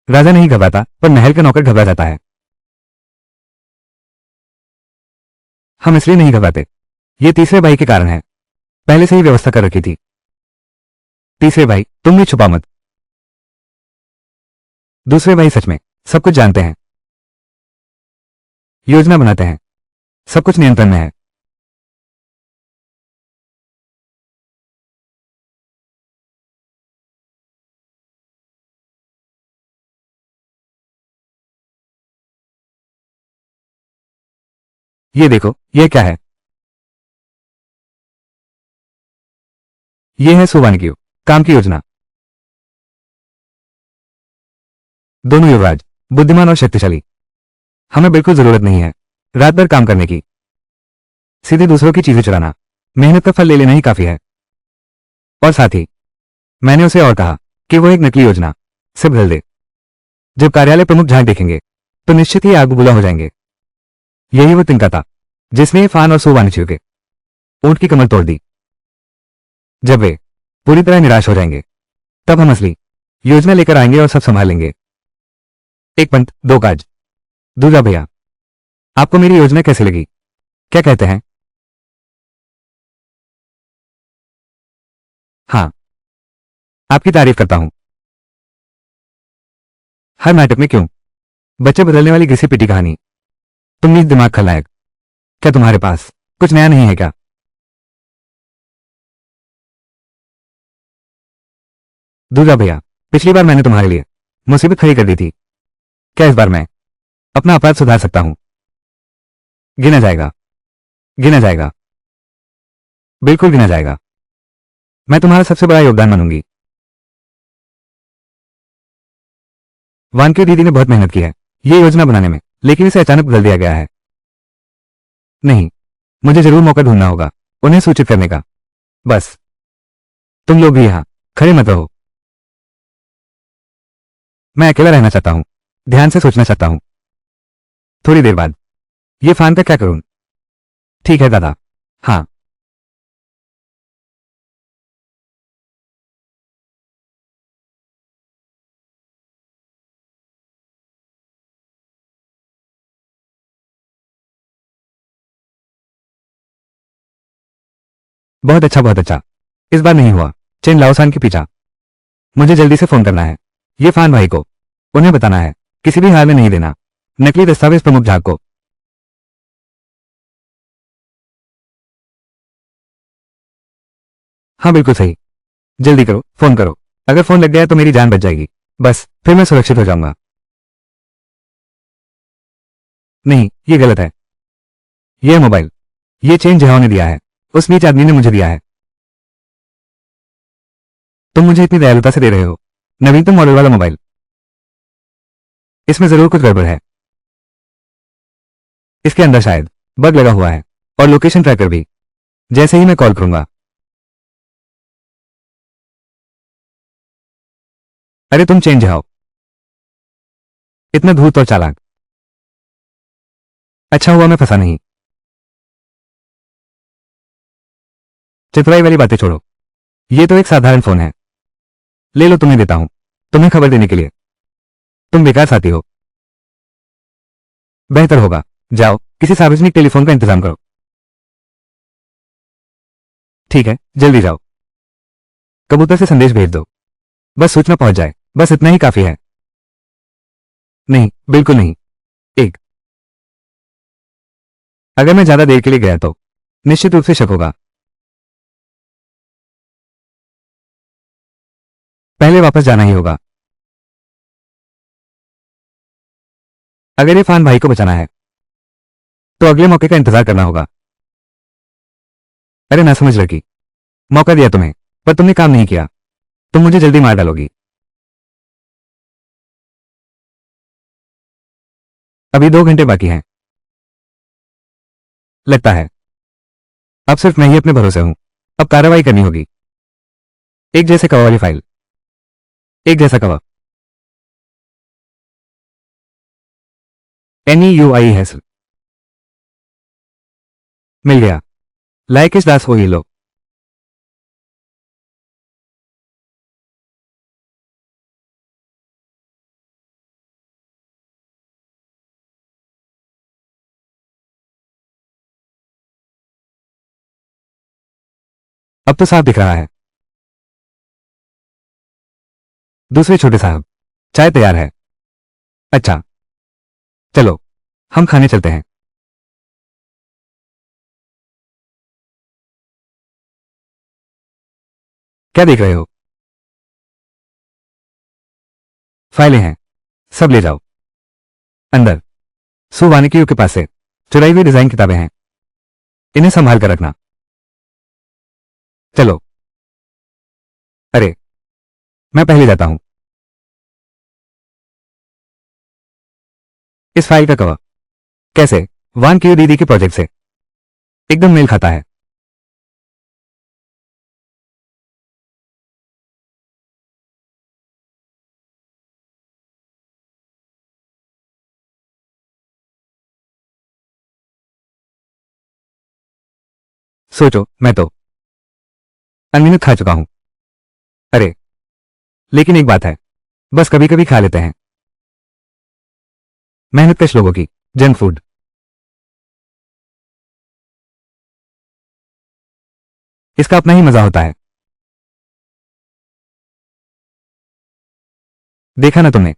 राजा नहीं घबराता पर महल का नौकर घबरा जाता है। हम इसलिए नहीं घबराते, ये तीसरे भाई के कारण है। पहले से ही व्यवस्था कर रखी थी। तीसरे भाई तुम भी छुपा मत। दूसरे भाई सच में सब कुछ जानते हैं। योजना बनाते हैं, सब कुछ नियंत्रण में है। ये देखो, ये क्या है? ये है सुवान की काम की योजना। दोनों युवराज बुद्धिमान और शक्तिशाली। हमें बिल्कुल जरूरत नहीं है रात भर काम करने की। सीधे दूसरों की चीजें चुराना, मेहनत का फल ले लेना ही काफी है। और साथ ही मैंने उसे और कहा कि वो एक नकली योजना से बदल दे। जब कार्यालय प्रमुख झांक देखेंगे तो निश्चित ही आग बबूला हो जाएंगे। यही वो तिनका था जिसने फान और सुवानिचियों के ऊंट की कमर तोड़ दी। जब वे पूरी तरह निराश हो जाएंगे तब हम असली योजना लेकर आएंगे और सब संभाल लेंगे। एक पंथ दो काज। दूल्हा भैया, आपको मेरी योजना कैसी लगी? क्या कहते हैं? हाँ, आपकी तारीफ करता हूं। हर नाटक में क्यों बच्चे बदलने वाली घिसी पिटी कहानी। तुम नीच दिमाग खलनायक। क्या तुम्हारे पास कुछ नया नहीं है क्या? दूल्हा भैया, पिछली बार मैंने तुम्हारे लिए मुसीबत खड़ी कर दी थी। क्या इस बार मैं अपना अपराध सुधार सकता हूं? गिना जाएगा, गिना जाएगा, बिल्कुल गिना जाएगा। मैं तुम्हारा सबसे बड़ा योगदान मानूंगी। वानक्यू दीदी ने बहुत मेहनत की है ये योजना बनाने में, लेकिन इसे अचानक बदल दिया गया है। नहीं, मुझे जरूर मौका ढूंढना होगा उन्हें सूचित करने का। बस तुम लोग भी यहां खड़े मत रहो। मैं अकेला रहना चाहता हूं, ध्यान से सोचना चाहता हूं। थोड़ी देर बाद ये फान का क्या करूं? ठीक है दादा। हाँ, बहुत अच्छा, बहुत अच्छा। इस बार नहीं हुआ। चेन लाओसान के पीछा। मुझे जल्दी से फोन करना है ये फान भाई को। उन्हें बताना है किसी भी हाल में नहीं देना नकली दस्तावेज प्रमुख झाग को। हाँ बिल्कुल सही। जल्दी करो, फोन करो। अगर फोन लग गया तो मेरी जान बच जाएगी। बस फिर मैं सुरक्षित हो जाऊंगा। नहीं, ये गलत है। ये मोबाइल, ये चेन जहां ने दिया है उस नीच आदमी ने मुझे दिया है। तुम मुझे इतनी दयालुता से दे रहे हो नवीनतम मॉडल वाला मोबाइल। इसमें जरूर कुछ गड़बड़ है। इसके अंदर शायद बग लगा हुआ है और लोकेशन ट्रैकर भी। जैसे ही मैं कॉल करूंगा अरे तुम चेंज आओ, इतना धूर्त और चालाक। अच्छा हुआ मैं फंसा नहीं। चितवाई वाली बातें छोड़ो, ये तो एक साधारण फोन है। ले लो, तुम्हें देता हूं, तुम्हें खबर देने के लिए। तुम बेकार साथी हो। बेहतर होगा जाओ किसी सार्वजनिक टेलीफोन का इंतजाम करो। ठीक है, जल्दी जाओ। कबूतर से संदेश भेज दो, बस सूचना पहुंच जाए, बस इतना ही काफी है। नहीं, बिल्कुल नहीं। एक, अगर मैं ज्यादा देर के लिए गया तो निश्चित रूप से शक होगा। पहले वापस जाना ही होगा। अगर इरफान भाई को बचाना है तो अगले मौके का इंतजार करना होगा। अरे ना समझ लड़की, मौका दिया तुम्हें, पर तुमने काम नहीं किया। तुम मुझे जल्दी मार डालोगी। अभी 2 घंटे बाकी हैं। लगता है अब सिर्फ मैं ही अपने भरोसे हूं। अब कार्रवाई करनी होगी। एक जैसे कवा वाली फाइल, एक जैसा कवा। NEUI है सर। मिल गया। लायकेश दास हो ये लो। अब तो साफ दिख रहा है। दूसरे छोटे साहब, चाय तैयार है। अच्छा, चलो हम खाने चलते हैं। क्या देख रहे हो? फाइलें हैं, सब ले जाओ अंदर। सुवानिकियों के पास से चुराई हुई डिजाइन किताबें हैं, इन्हें संभाल कर रखना। चलो। अरे मैं पहले जाता हूं। इस फाइल का कवर कैसे वान की दीदी के प्रोजेक्ट से एकदम मेल खाता है। सोचो, मैं तो अनगिनत खा चुका हूं। अरे लेकिन एक बात है, बस कभी कभी खा लेते हैं। मेहनतकश लोगों की जंक फूड। इसका अपना ही मजा होता है। देखा ना तुमने,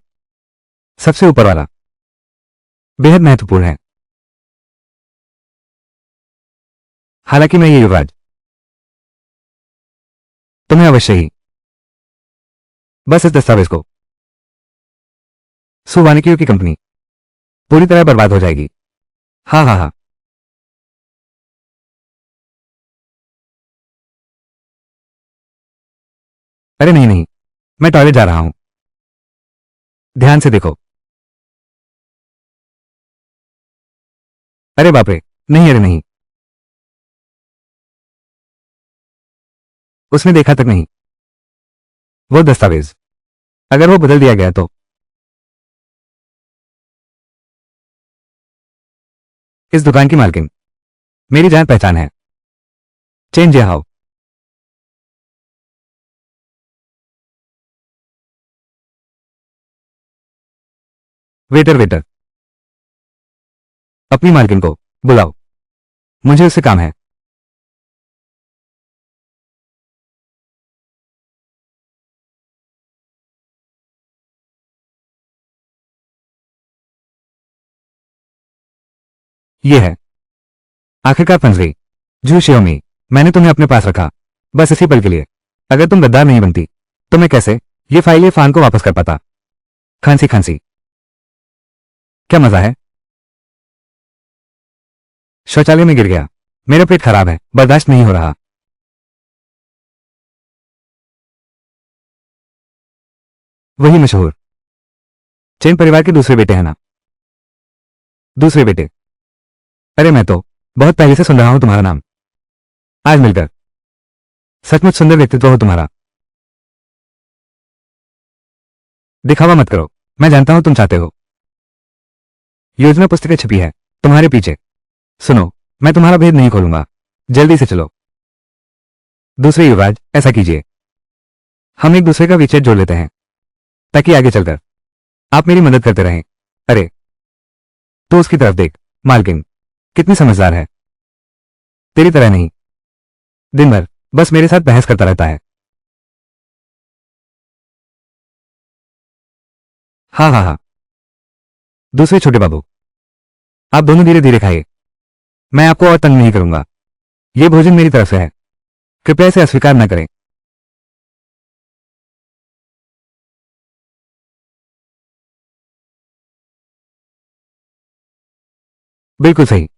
सबसे ऊपर वाला बेहद महत्वपूर्ण है। हालांकि मैं ये युवराज तुम्हें अवश्य ही बस इस दस्तावेज को। सुवानिकियों की कंपनी पूरी तरह बर्बाद हो जाएगी। हाँ हाँ हाँ। अरे नहीं नहीं, मैं टॉयलेट जा रहा हूं। ध्यान से देखो। अरे बाप रे, नहीं अरे नहीं, उसने देखा तक नहीं। वो दस्तावेज अगर वो बदल दिया गया तो। इस दुकान की मालकिन मेरी जान पहचान है। Change how. वेटर वेटर, अपनी मालकिन को बुलाओ, मुझे उससे काम है। ये है आखिरकार फंस गई। जू शियोमी, मैंने तुम्हें अपने पास रखा बस इसी पल के लिए। अगर तुम गद्दार नहीं बनती तो मैं कैसे ये फाइल ये फान को वापस कर पाता। खांसी खांसी, क्या मजा है। शौचालय में गिर गया, मेरा पेट खराब है, बर्दाश्त नहीं हो रहा। वही मशहूर चैन परिवार के दूसरे बेटे हैं ना। दूसरे बेटे? अरे मैं तो बहुत पहले से सुन रहा हूं तुम्हारा नाम। आज मिलकर सचमुच सुंदर व्यक्तित्व हो तुम्हारा। दिखावा मत करो, मैं जानता हूं तुम चाहते हो। योजना पुस्तिका छिपी है तुम्हारे पीछे। सुनो, मैं तुम्हारा भेद नहीं खोलूंगा, जल्दी से चलो। दूसरे युवराज, ऐसा कीजिए, हम एक दूसरे का विच्छेद जोड़ लेते हैं ताकि आगे चलकर आप मेरी मदद करते रहें। अरे, तो उसकी तरफ देख, मालकिन कितनी समझदार है, तेरी तरह नहीं, दिन भर बस मेरे साथ बहस करता रहता है। हाँ हाँ हाँ। दूसरे छोटे बाबू, आप दोनों धीरे धीरे खाइए, मैं आपको और तंग नहीं करूंगा। यह भोजन मेरी तरफ से है, कृपया इसे अस्वीकार न करें। बिल्कुल सही,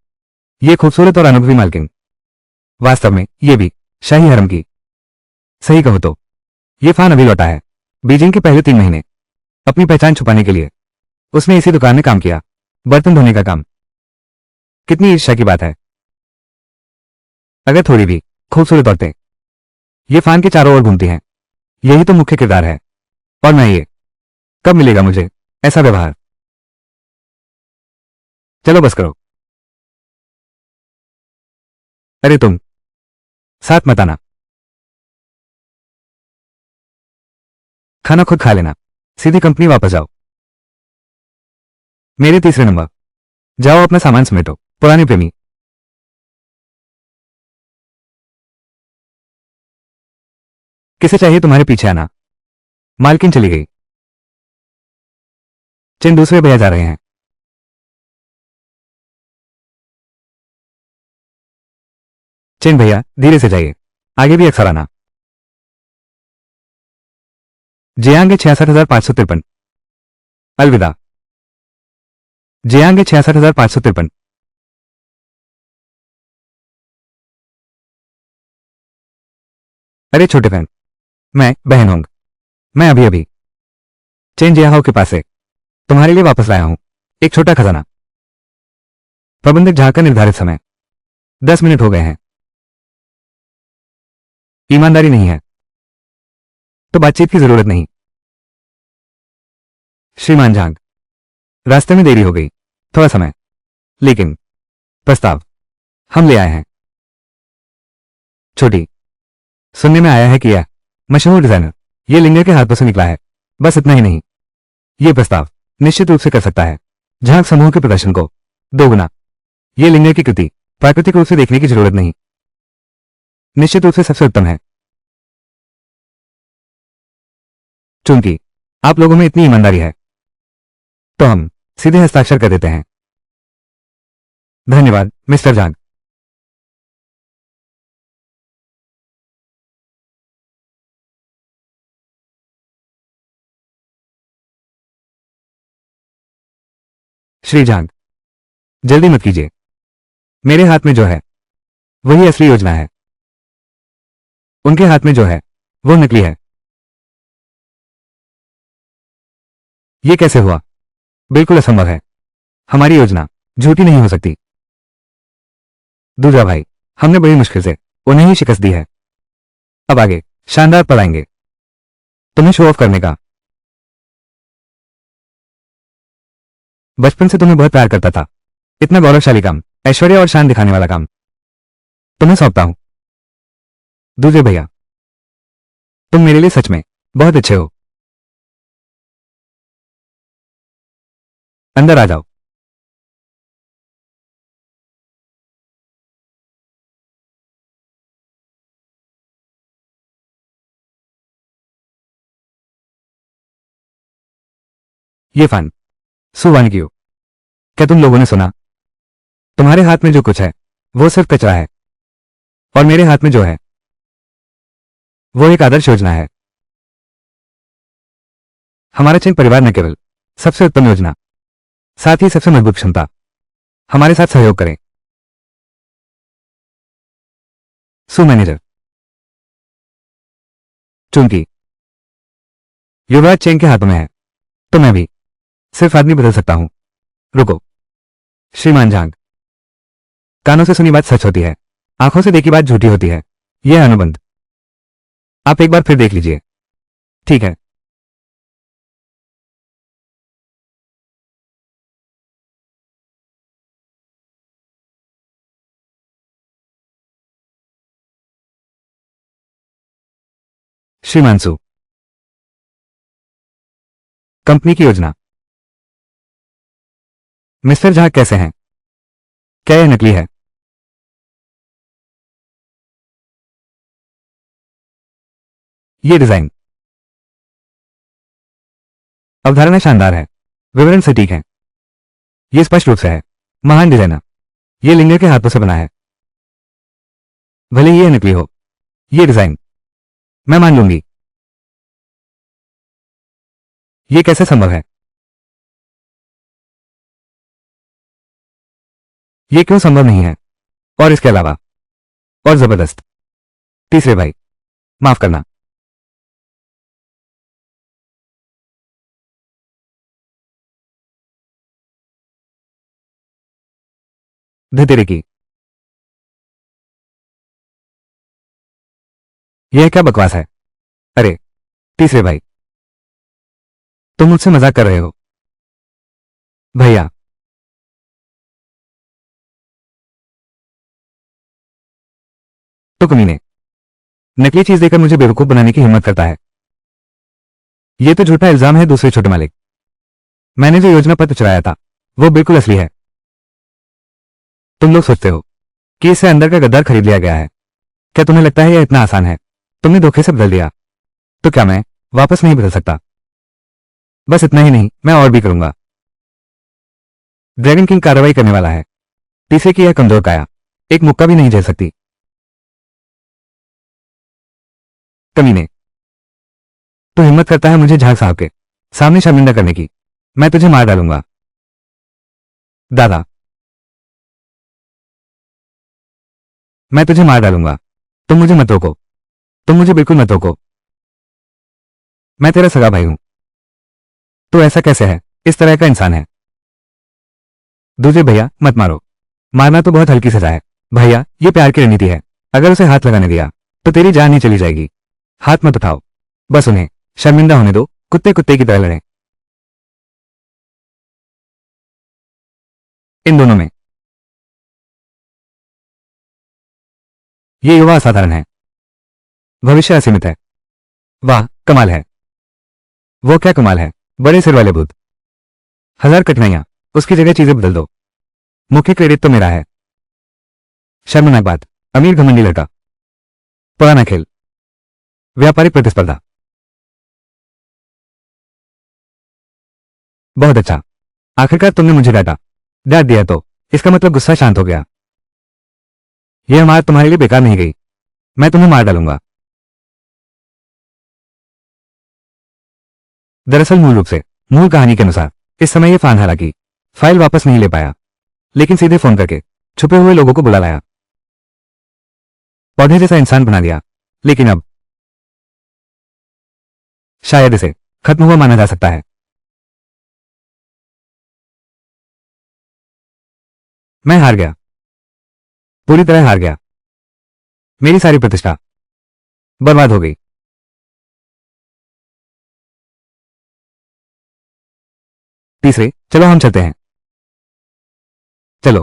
यह खूबसूरत और अनुभवी मालकिन, वास्तव में यह भी शाही हरम की। सही कहो तो यह फान अभी लौटा है बीजिंग के पहले 3 महीने। अपनी पहचान छुपाने के लिए उसने इसी दुकान में काम किया, बर्तन धोने का काम। कितनी ईर्ष्या की बात है। अगर थोड़ी भी खूबसूरत औरतें ये फान के चारों ओर घूमती हैं, यही तो मुख्य किरदार है। और मैं ये, कब मिलेगा मुझे ऐसा व्यवहार? चलो बस करो। अरे तुम साथ मत आना, खाना खुद खा लेना, सीधी कंपनी वापस जाओ। मेरे तीसरे नंबर, जाओ अपना सामान समेटो। पुराने प्रेमी, किसे चाहिए तुम्हारे पीछे आना? मालकिन चली गई। चिन दूसरे भैया जा रहे हैं। चिन भैया धीरे से जाइए, आगे भी अक्सर आना। जियांग 66,553। अलविदा। जियांग 66,553। अरे छोटे फैन, मैं बहन होंग, मैं अभी अभी चेन जियाहाओ के पास से तुम्हारे लिए वापस लाया हूं एक छोटा खजाना। प्रबंधक झा का निर्धारित समय 10 मिनट हो गए हैं। ईमानदारी नहीं है तो बातचीत की जरूरत नहीं। श्रीमान झांग, रास्ते में देरी हो गई, थोड़ा समय, लेकिन प्रस्ताव हम ले आए हैं। छोटी, सुनने में आया है कि यह मशहूर डिजाइनर ये लिंगर के हाथों से निकला है। बस इतना ही नहीं, यह प्रस्ताव निश्चित रूप से कर सकता है झांग समूह के प्रदर्शन को दोगुना। यह लिंगर की कृति प्राकृतिक रूप से देखने की जरूरत नहीं, निश्चित रूप से सबसे उत्तम है। चूंकि आप लोगों में इतनी ईमानदारी है तो हम सीधे हस्ताक्षर कर देते हैं। धन्यवाद मिस्टर झांग। श्री झांग, जल्दी मत कीजिए, मेरे हाथ में जो है वही असली योजना है, उनके हाथ में जो है वो नकली है। यह कैसे हुआ? बिल्कुल असंभव है, हमारी योजना झूठी नहीं हो सकती। दूसरा भाई, हमने बड़ी मुश्किल से उन्हें ही शिकस्त दी है, अब आगे शानदार पढ़ाएंगे तुम्हें शो ऑफ करने का। बचपन से तुम्हें बहुत प्यार करता था, इतना गौरवशाली काम, ऐश्वर्य और शान दिखाने वाला काम तुम्हें सौंपता हूं। दूसरे भैया, तुम मेरे लिए सच में बहुत अच्छे हो। अंदर आ जाओ। ये फान सुवानगियो, क्या तुम लोगों ने सुना? तुम्हारे हाथ में जो कुछ है वो सिर्फ कचरा है, और मेरे हाथ में जो है वो एक आदर्श योजना है। हमारा चिन्ह परिवार न केवल सबसे उत्तम योजना, साथ ही सबसे मजबूत क्षमता। हमारे साथ सहयोग करें। सु मैनेजर, चूंकि युवराज चेंग के हाथों में है तो मैं भी सिर्फ आदमी बदल सकता हूं। रुको श्रीमान झांग, कानों से सुनी बात सच होती है, आंखों से देखी बात झूठी होती है। यह अनुबंध आप एक बार फिर देख लीजिए, ठीक है? श्रीमांशु। कंपनी की योजना। मिस्टर झा कैसे हैं? क्या यह नकली है? ये डिजाइन, अवधारणा शानदार है, विवरण सटीक है, ये स्पष्ट रूप से है। महान डिजाइनर। ये लिंगर के हाथों से बना है। भले ही यह नकली हो, ये डिजाइन मैं मान लूंगी। ये कैसे संभव है? ये क्यों संभव नहीं है? और इसके अलावा, और जबरदस्त। तीसरे भाई, माफ करना। धतेरे की। यह क्या बकवास है? अरे तीसरे भाई, तुम मुझसे मजाक कर रहे हो? भैया, तो कमीने नकली चीज देकर मुझे बेवकूफ बनाने की हिम्मत करता है। यह तो झूठा इल्जाम है दूसरे छोटे मालिक। मैंने जो योजना पत्र चुराया था वो बिल्कुल असली है। तुम लोग सोचते हो कि इसे अंदर का गद्दार खरीद लिया गया है। क्या तुम्हें लगता है यह इतना आसान है? तुमने धोखे से बदल दिया, तो क्या मैं वापस नहीं बदल सकता? बस इतना ही नहीं, मैं और भी करूंगा। ड्रैगन किंग कार्रवाई करने वाला है। तीसरे की यह कमजोर काया एक मुक्का भी नहीं झेल सकती। कमीने, तो हिम्मत करता है मुझे झाग साहब के सामने शर्मिंदा करने की। मैं तुझे मार डालूंगा। दादा, मैं तुझे मार डालूंगा। तुम मुझे मत रोको, तुम मुझे बिल्कुल मत रोको। मैं तेरा सगा भाई हूं। तो ऐसा कैसे है? इस तरह का इंसान है। दूजे भैया मत मारो। मारना तो बहुत हल्की सजा है। भैया, ये प्यार की रणनीति है। अगर उसे हाथ लगाने दिया तो तेरी जान ही चली जाएगी। हाथ मत उठाओ, बस उन्हें शर्मिंदा होने दो। कुत्ते कुत्ते की तरह लड़ें। इन दोनों में ये युवा असाधारण है। भविष्य असीमित है। वाह कमाल है। वो क्या कमाल है? बड़े सिर वाले भूत। हजार कठिनाइयां, उसकी जगह चीजें बदल दो। मुख्य क्रेडिट तो मेरा है। शर्मनाक बात। अमीर घमंडी लड़का। पुराना खेल। व्यापारिक प्रतिस्पर्धा। बहुत अच्छा। आखिरकार तुमने मुझे डांट दिया तो इसका मतलब गुस्सा शांत हो गया। यह मार तुम्हारे लिए बेकार नहीं गई। मैं तुम्हें मार डालूंगा। दरअसल मूल रूप से मूल कहानी के अनुसार इस समय यह फान हालांकि फाइल वापस नहीं ले पाया, लेकिन सीधे फोन करके छुपे हुए लोगों को बुला लाया। पौधे जैसा इंसान बना दिया। लेकिन अब शायद इसे खत्म हुआ माना जा सकता है। मैं हार गया, पूरी तरह हार गया। मेरी सारी प्रतिष्ठा बर्बाद हो गई। तीसरे, चलो हम चलते हैं। चलो।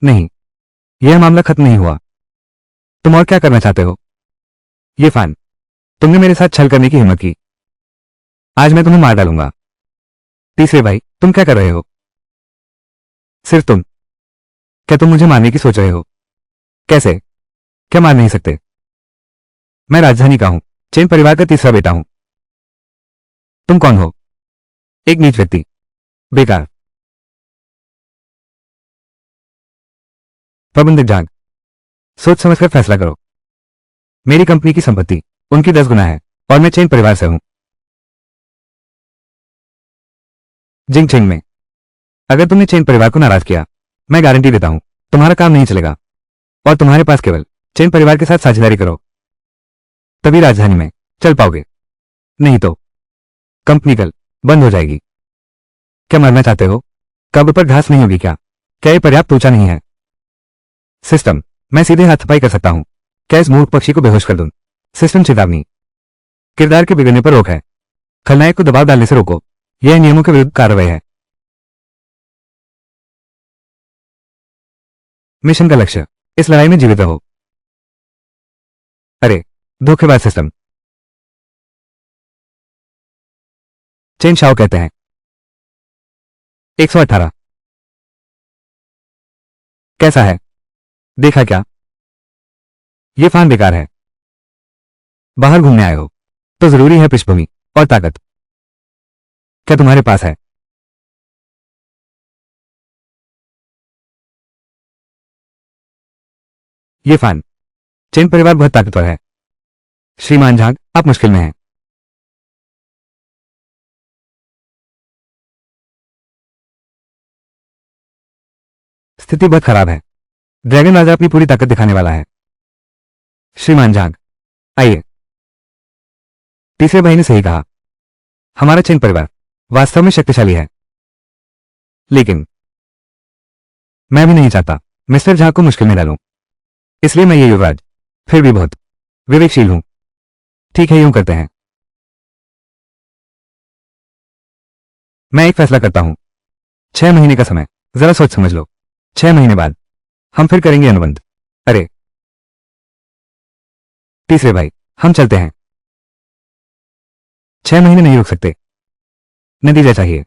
नहीं, यह मामला खत्म नहीं हुआ। तुम और क्या करना चाहते हो? ये फान, तुमने मेरे साथ छल करने की हिम्मत की। आज मैं तुम्हें मार डालूंगा। तीसरे भाई, तुम क्या कर रहे हो? सिर्फ तुम। क्या तुम मुझे मारने की सोच रहे हो? कैसे? क्या मार नहीं सकते? मैं राजधानी का हूं, चेन परिवार का तीसरा बेटा हूं। तुम कौन हो? एक नीच व्यक्ति। बेकार। प्रबंधक जाग, सोच समझकर फैसला करो। मेरी कंपनी की संपत्ति उनकी 10 गुना है और मैं चेन परिवार से हूं। जिंग चिंग में अगर तुमने चेन परिवार को नाराज किया, मैं गारंटी देता हूं तुम्हारा काम नहीं चलेगा और तुम्हारे पास केवल चेन परिवार के साथ साझेदारी करो, तभी राजधानी में चल पाओगे। नहीं तो कंपनी कल बंद हो जाएगी। क्या मरना चाहते हो? कब पर घास नहीं होगी क्या? क्या यह पर्याप्त ऊंचा नहीं है? सिस्टम, मैं सीधे हाथापाई कर सकता हूं। क्या इस मूर्ख पक्षी को बेहोश कर दूं? सिस्टम, चेतावनी, किरदार के बिगड़ने पर रोक है। खलनायक को दबाव डालने से रोको। यह नियमों के विरुद्ध कार्रवाई है। मिशन का लक्ष्य, इस लड़ाई में जीवित रहो। अरे धोखेबाज सिस्टम। चेन शाओ कहते हैं। 118। कैसा है? देखा क्या? ये फान बेकार है। बाहर घूमने आए हो तो जरूरी है पृष्ठभूमि और ताकत। क्या तुम्हारे पास है? ये फान। चेन परिवार बहुत ताकतवर है। श्रीमान झांग, आप मुश्किल में हैं। स्थिति बहुत खराब है। ड्रैगन राजा अपनी पूरी ताकत दिखाने वाला है। श्रीमान झांग, आइए। तीसरे भाई ने सही कहा। हमारा चेन परिवार वास्तव में शक्तिशाली है। लेकिन मैं भी नहीं चाहता मिस्टर झा को मुश्किल में डालूं। इसलिए मैं ये युवराज फिर भी बहुत विवेकशील हूं। ठीक है, यूं करते हैं। मैं एक फैसला करता हूं। 6 महीने का समय, जरा सोच समझ लो। 6 महीने बाद हम फिर करेंगे अनुबंध। अरे तीसरे भाई, हम चलते हैं। 6 महीने नहीं रुक सकते। नतीजा चाहिए।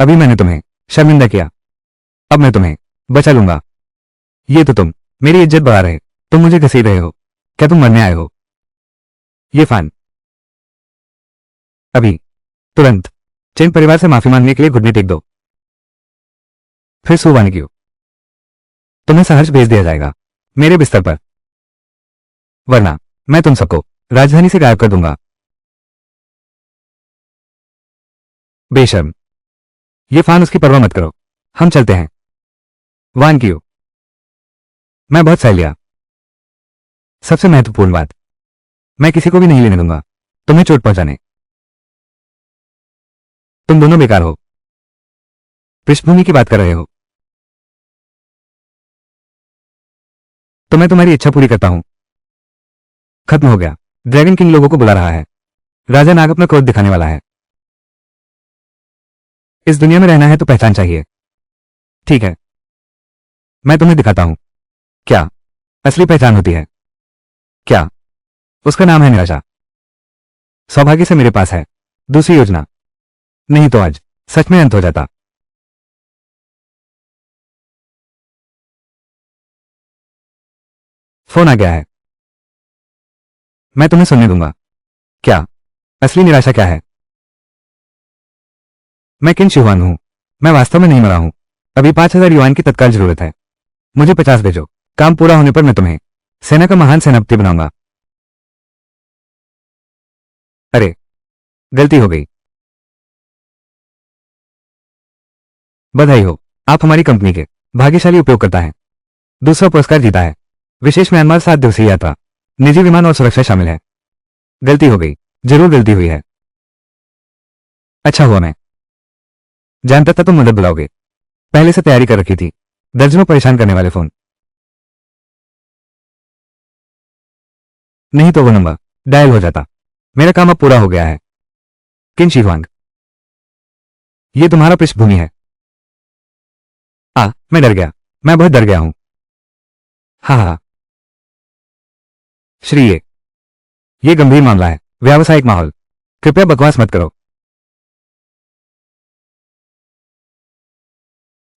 अभी मैंने तुम्हें शर्मिंदा किया, अब मैं तुम्हें बचा लूंगा। ये तो तुम मेरी इज्जत बढ़ा रहे, तुम मुझे घसीट रहे हो। क्या तुम मरने आए हो? ये फान, अभी तुरंत चेन परिवार से माफी मांगने के लिए घुटने टेक दो। फिर सुबाने क्यों? तुम्हें सहर्ष भेज दिया जाएगा मेरे बिस्तर पर, वरना मैं तुम सबको राजधानी से गायब कर दूंगा। बेशर्म। ये फान, उसकी परवाह मत करो। हम चलते हैं। वान क्यों? मैं बहुत सह लिया। सबसे महत्वपूर्ण बात, मैं किसी को भी नहीं लेने दूंगा तुम्हें चोट पहुंचाने। तुम दोनों बेकार हो। पृष्ठभूमि की बात कर रहे हो तो मैं तुम्हारी इच्छा पूरी करता हूं। खत्म हो गया। ड्रैगन किंग लोगों को बुला रहा है। राजा नाग अपना क्रोध दिखाने वाला है। इस दुनिया में रहना है तो पहचान चाहिए। ठीक है, मैं तुम्हें दिखाता हूं क्या असली पहचान होती है। क्या? उसका नाम है निराशा। सौभाग्य से मेरे पास है दूसरी योजना, नहीं तो आज सच में अंत हो जाता। फोन आ गया है। मैं तुम्हें सुनने दूंगा। क्या असली निराशा क्या है? मैं किन शिहुआन हूं। मैं वास्तव में नहीं मरा हूं। अभी 5,000 युआन की तत्काल जरूरत है। मुझे 50 भेजो। काम पूरा होने पर मैं तुम्हें सेना का महान सेनापति बनाऊंगा। अरे गलती हो गई। बधाई हो, आप हमारी कंपनी के भाग्यशाली उपयोगकर्ता हैं। दूसरा पुरस्कार जीता है। विशेष म्यांमार 7 दिवसीय यात्रा, निजी विमान और सुरक्षा शामिल है। गलती हो गई, जरूर गलती हुई है। अच्छा हुआ, मैं जानता था तुम मदद बुलाओगे। पहले से तैयारी कर रखी थी। दर्जनों परेशान करने वाले फोन। नहीं तो वो नंबर डायल हो जाता। मेरा काम अब पूरा हो गया है। किन शिवांग, ये तुम्हारा पृष्ठभूमि है। मैं डर गया। मैं बहुत डर गया हूं। हाँ हाँ। श्री, ये गंभीर मामला है। व्यावसायिक माहौल, कृपया बकवास मत करो।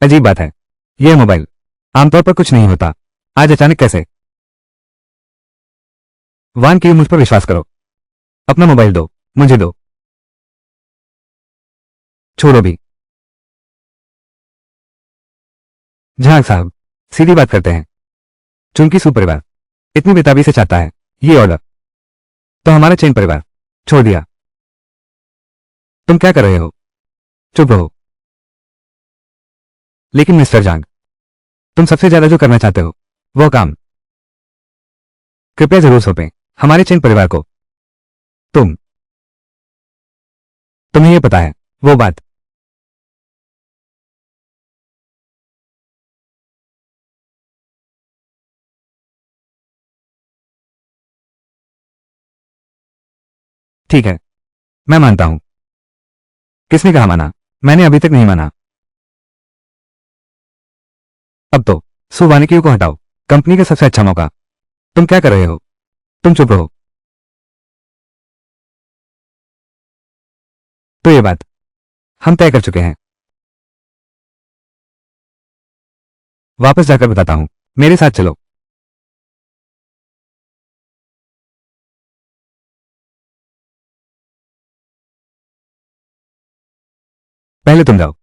अजीब बात है, यह मोबाइल आमतौर पर कुछ नहीं होता, आज अचानक कैसे? वान की, मुझ पर विश्वास करो। अपना मोबाइल दो, मुझे दो। छोड़ो भी। झांग साहब, सीधी बात करते हैं। चूंकि सुपरिवार इतनी बेताबी से चाहता है ये ऑर्डर, तो हमारा चेन परिवार छोड़ दिया। तुम क्या कर रहे हो? चुप रहो। लेकिन मिस्टर जांग, तुम सबसे ज्यादा जो करना चाहते हो वो काम कृपया जरूर सौंपें हमारे चेन परिवार को। तुम तुम्हें यह पता है वो बात। ठीक है, मैं मानता हूं। किसने कहा माना? मैंने अभी तक नहीं माना। अब तो सुवानिकी को हटाओ, कंपनी का सबसे अच्छा मौका। तुम क्या कर रहे हो? तुम चुप रहो। तो ये बात हम तय कर चुके हैं। वापस जाकर बताता हूं, मेरे साथ चलो। पहले तुम जाओ।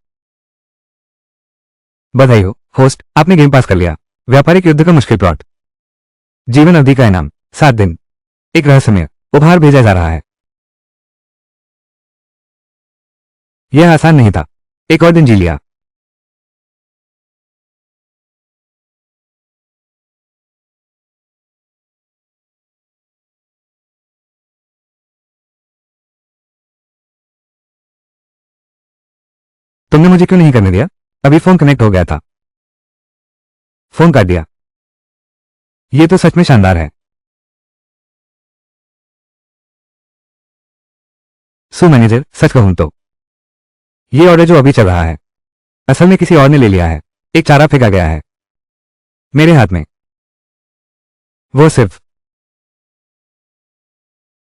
बधाई हो होस्ट, आपने गेम पास कर लिया। व्यापारिक युद्ध का मुश्किल प्लॉट, जीवन अवधि का इनाम 7 दिन, एक रहस्यमय उपहार भेजा जा रहा है। यह आसान नहीं था। एक और दिन जी लिया। तुमने मुझे क्यों नहीं करने दिया? अभी फोन कनेक्ट हो गया था। फोन काट दिया। ये तो सच में शानदार है। सु मैनेजर, सच कहूं तो ये ऑर्डर जो अभी चल रहा है, असल में किसी और ने ले लिया है। एक चारा फेंका गया है मेरे हाथ में। वो सिर्फ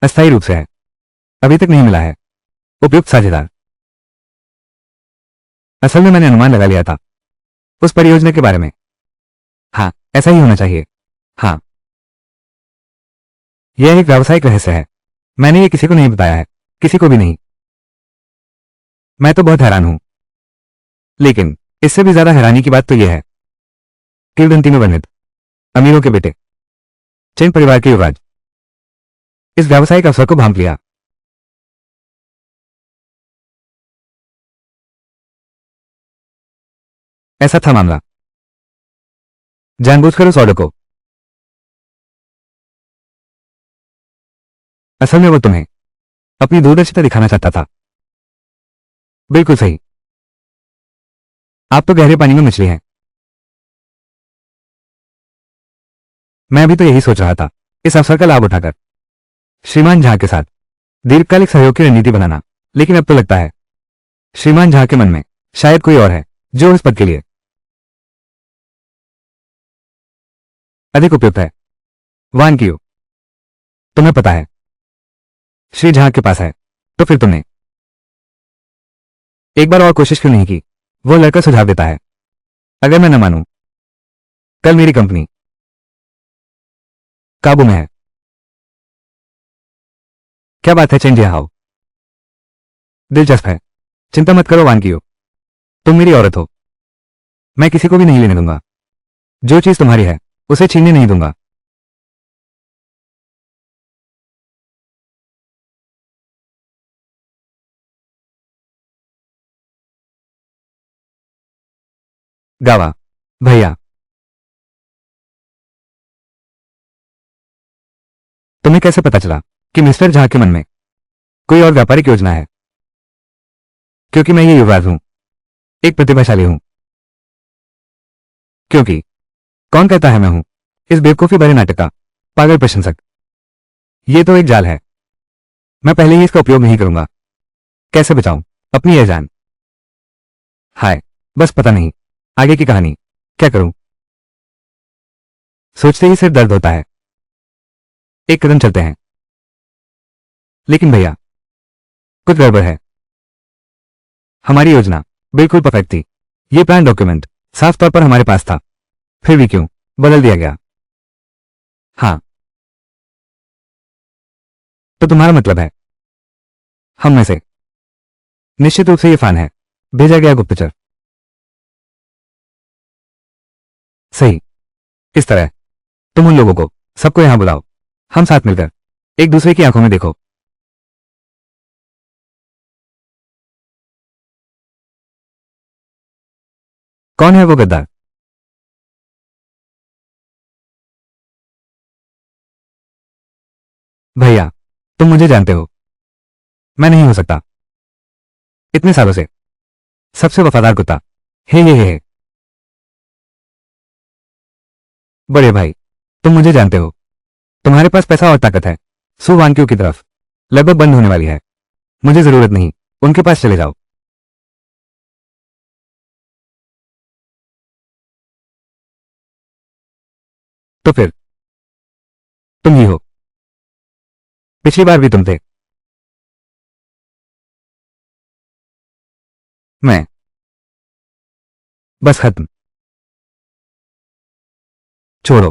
अस्थायी रूप से है, अभी तक नहीं मिला है उपयुक्त साझेदार। असल में मैंने अनुमान लगा लिया था उस परियोजना के बारे में। हाँ, ऐसा ही होना चाहिए। हाँ, यह एक व्यावसायिक रहस्य है। मैंने ये किसी को नहीं बताया है, किसी को भी नहीं। मैं तो बहुत हैरान हूं, लेकिन इससे भी ज्यादा हैरानी की बात तो यह है, किंवदंती में वर्णित अमीरों के बेटे, चैन परिवार के युवराज, इस व्यावसायिक अवसर को भांप लिया। ऐसा था मामला। जानबूझकर उस ऑर्डर को। असल में वो तुम्हें अपनी दूरदर्शिता दिखाना चाहता था। बिल्कुल सही। आप तो गहरे पानी में मछली हैं। मैं भी तो यही सोच रहा था, इस अवसर का लाभ उठाकर श्रीमान झा के साथ दीर्घकालिक सहयोग की रणनीति बनाना। लेकिन अब तो लगता है श्रीमान झा के मन में शायद कोई और है जो इस पद के लिए अधिक उपयुक्त है। वान कियो, तुम्हें पता है श्री झा के पास है, तो फिर तुमने एक बार और कोशिश क्यों नहीं की? वो लड़का सुझाव देता है। अगर मैं न मानूं, कल मेरी कंपनी काबू में है। क्या बात है चेंजिया हाउ, दिलचस्प है। चिंता मत करो वान कियो, तुम मेरी औरत हो। मैं किसी को भी नहीं लेने दूंगा। जो चीज तुम्हारी है उसे छीनने नहीं दूंगा। गावा भैया, तुम्हें कैसे पता चला कि मिस्टर झा के मन में कोई और व्यापारिक योजना है? क्योंकि मैं ये युवराज हूं, एक प्रतिभाशाली हूं। क्योंकि कौन कहता है मैं हूं इस बेवकूफी भरे नाटक का पागल प्रशंसक? ये तो एक जाल है। मैं पहले ही इसका उपयोग नहीं करूंगा। कैसे बचाऊं अपनी यह जान? हाय, बस पता नहीं आगे की कहानी। क्या करूं? सोचते ही सिर दर्द होता है। एक कदम चलते हैं। लेकिन भैया, कुछ गड़बड़ है। हमारी योजना बिल्कुल परफेक्ट थी। ये प्लान डॉक्यूमेंट साफ तौर पर हमारे पास था, फिर भी क्यों बदल दिया गया? हाँ, तो तुम्हारा मतलब है हम में से निश्चित रूप से ये फान है, भेजा गया गुप्तचर। सही। इस तरह तुम उन लोगों को सबको यहां बुलाओ। हम साथ मिलकर एक दूसरे की आंखों में देखो। कौन है वो गद्दार? भैया, तुम मुझे जानते हो, मैं नहीं हो सकता इतने सालों से सबसे वफादार कुत्ता। हे। बड़े भाई, तुम मुझे जानते हो, तुम्हारे पास पैसा और ताकत है। सुवानक्यू की तरफ लगभग बंद होने वाली है। मुझे जरूरत नहीं, उनके पास चले जाओ। तो फिर तुम ही हो। पिछली बार भी तुम थे। मैं। बस खत्म। छोड़ो।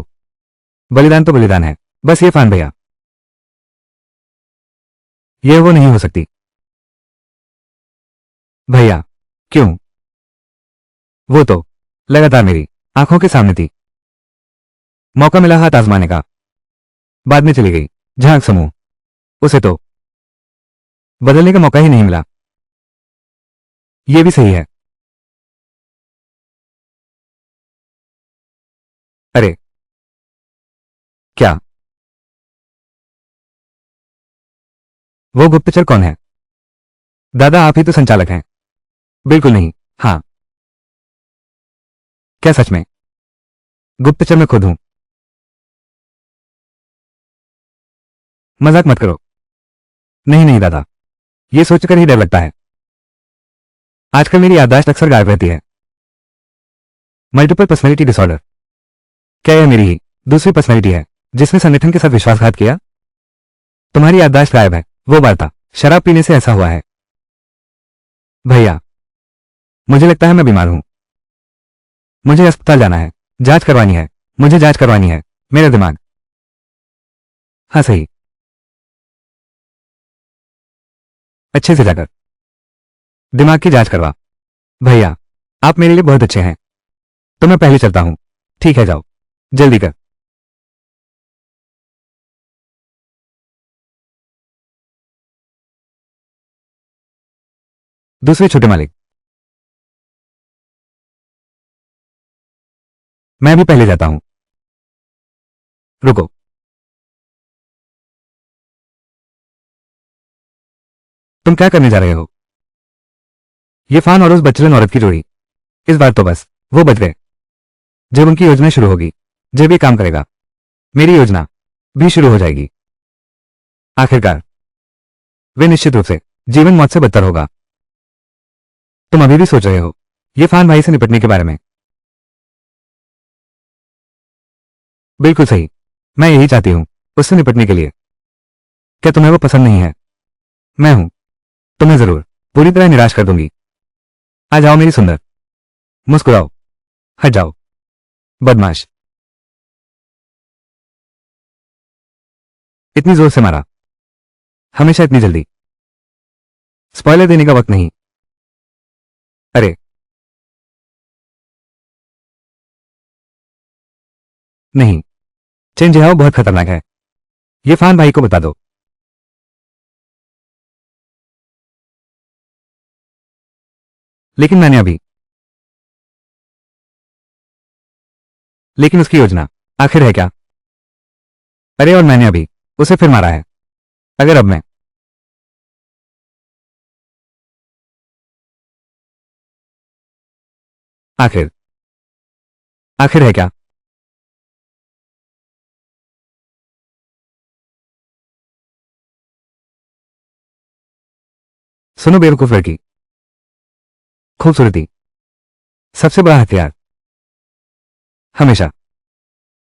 बलिदान तो बलिदान है। बस ये फान भैया, ये वो नहीं हो सकती। भैया। क्यों? वो तो लगातार मेरी आंखों के सामने थी। मौका मिला हाथ आजमाने का, बाद में चली गई। झांक समूह। उसे तो बदलने का मौका ही नहीं मिला। ये भी सही है। अरे क्या? वो गुप्तचर कौन है? दादा आप ही तो संचालक हैं। बिल्कुल नहीं। हाँ। क्या सच में? गुप्तचर मैं खुद हूं। मजाक मत करो। नहीं नहीं दादा, ये सोचकर ही डर लगता है। आजकल मेरी याददाश्त अक्सर गायब रहती है। Multiple personality disorder. क्या यह मेरी ही दूसरी पर्सनैलिटी है जिसने संगठन के साथ विश्वासघात किया? तुम्हारी याददाश्त गायब है, वो बात था शराब पीने से ऐसा हुआ है। भैया, मुझे लगता है मैं बीमार हूं। मुझे अस्पताल जाना है। जांच करवानी है। मुझे जांच करवानी है। मेरा दिमाग। हाँ सही। अच्छे से जाकर दिमाग की जांच करवा। भैया, आप मेरे लिए बहुत अच्छे हैं। तो मैं पहले चलता हूं। ठीक है जाओ, जल्दी कर। दूसरे छोटे मालिक। मैं भी पहले जाता हूं। रुको। तुम क्या करने जा रहे हो? ये फान और उस बच्चलन औरत की जोड़ी। इस बार तो बस वो बच गए। जब उनकी योजना शुरू होगी, जब ये काम करेगा, मेरी योजना भी शुरू हो जाएगी। आखिरकार वे निश्चित रूप से जीवन मौत से बदतर होगा। तुम अभी भी सोच रहे हो ये फान भाई से निपटने के बारे में? बिल्कुल सही। मैं यही चाहती हूं, उससे निपटने के लिए। क्या तुम्हें वो पसंद नहीं है? मैं हूं। तुम्हें जरूर पूरी तरह निराश कर दूंगी। आ जाओ मेरी सुंदर। मुस्कुराओ। हट जाओ। बदमाश। इतनी जोर से मारा। हमेशा इतनी जल्दी। स्पॉइलर देने का वक्त नहीं। अरे नहीं, चेन जिहाओ बहुत खतरनाक है। ये फान भाई को बता दो। लेकिन मैंने अभी लेकिन उसकी योजना आखिर है क्या? अरे और मैंने अभी उसे फिर मारा है। अगर अब मैं आखिर आखिर है क्या? सुनो बेवकूफ लड़की। खूबसूरती सबसे बड़ा हथियार। हमेशा।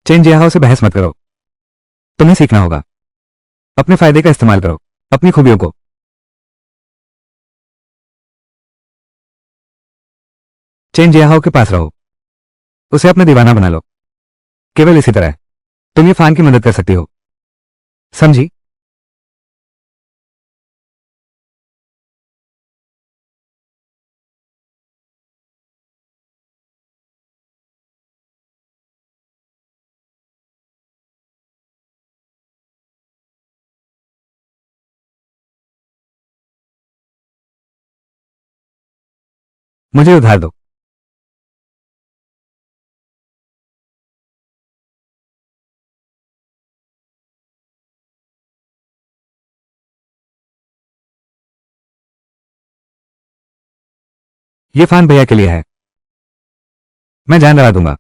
चेन जिहाओ से बहस मत करो। तुम्हें सीखना होगा। अपने फायदे का इस्तेमाल करो। अपनी खूबियों को। चेन जिहाओ के पास रहो। उसे अपना दीवाना बना लो। केवल इसी तरह तुम ये फान की मदद कर सकती हो। समझी? मुझे उधार दो। ये फान भैया के लिए है। मैं जान लगा दूंगा।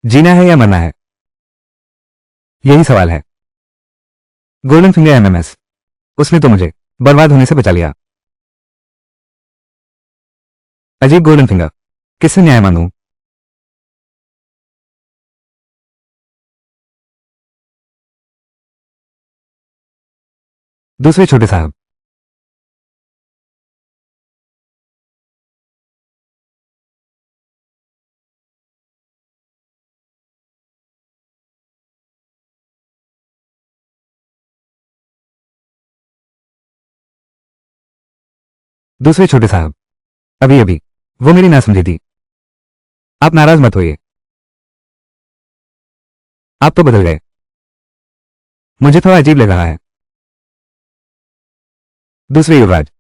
जीना है या मरना है, यही सवाल है। Golden finger MMS. उसने तो मुझे बर्बाद होने से बचा लिया। अजीब गोल्डन फिंगर, किससे न्याय मांगूं? दूसरे छोटे साहब, दूसरे छोटे साहब, अभी अभी वो मेरी ना समझी थी। आप नाराज मत होइए, आप तो बदल गए, मुझे थोड़ा अजीब लग रहा है। दूसरे युवराज,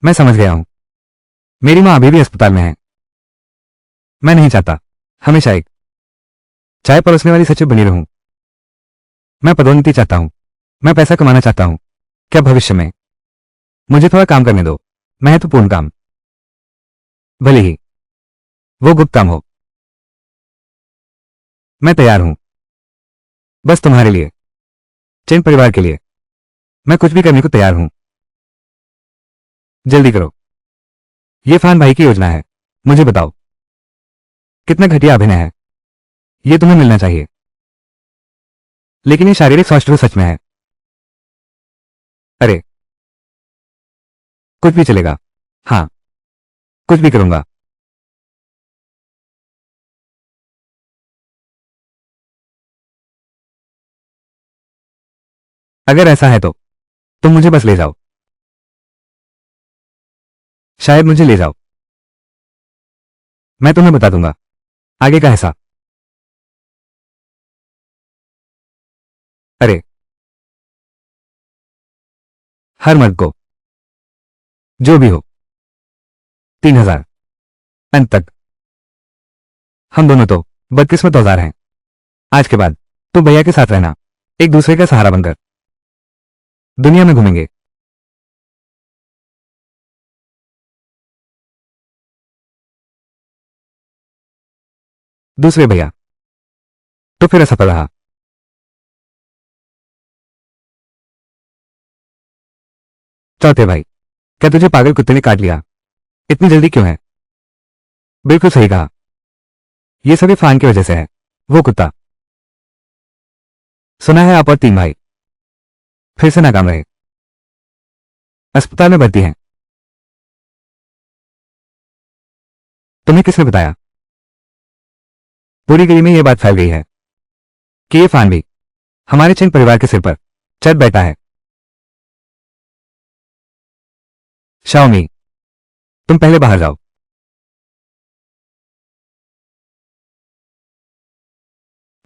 मैं समझ गया हूं, मेरी मां अभी भी अस्पताल में है। मैं नहीं चाहता हमेशा एक चाय परोसने वाली सचिव बनी रहूं। मैं पदोन्नति चाहता हूं, मैं पैसा कमाना चाहता हूं। क्या भविष्य में मुझे थोड़ा काम करने दो, महत्वपूर्ण काम, भले ही वो गुप्त काम हो। मैं तैयार हूं, बस तुम्हारे लिए, चैन परिवार के लिए, मैं कुछ भी करने को तैयार हूं। जल्दी करो, ये फान भाई की योजना है। मुझे बताओ, कितना घटिया अभिनय है। ये तुम्हें मिलना चाहिए, लेकिन ये शारीरिक स्वास्थ्य तो सच में है। अरे, कुछ भी चलेगा। हाँ, कुछ भी करूंगा। अगर ऐसा है तो तुम मुझे बस ले जाओ, शायद मुझे ले जाओ, मैं तुम्हें बता दूंगा आगे का हिस्सा। अरे, हर मर्द को, जो भी हो, 3,000 अंत तक। हम दोनों तो बदकिस्मत औजार हैं। आज के बाद तो भैया के साथ रहना, एक दूसरे का सहारा बनकर दुनिया में घूमेंगे। दूसरे भैया, तो फिर असफल रहा। चौथे भाई, क्या तुझे पागल कुत्ते ने काट लिया? इतनी जल्दी क्यों है? बिल्कुल सही कहा, ये सभी फान की वजह से है। वो कुत्ता, सुना है आप और 3 भाई फिर से नाकाम रहे, अस्पताल में भर्ती हैं। तुम्हें किसने बताया? पूरी गली में यह बात फैल गई है कि ये फान भी हमारे चंद परिवार के सिर पर चढ़ बैठा है। शाओमी, तुम पहले बाहर जाओ।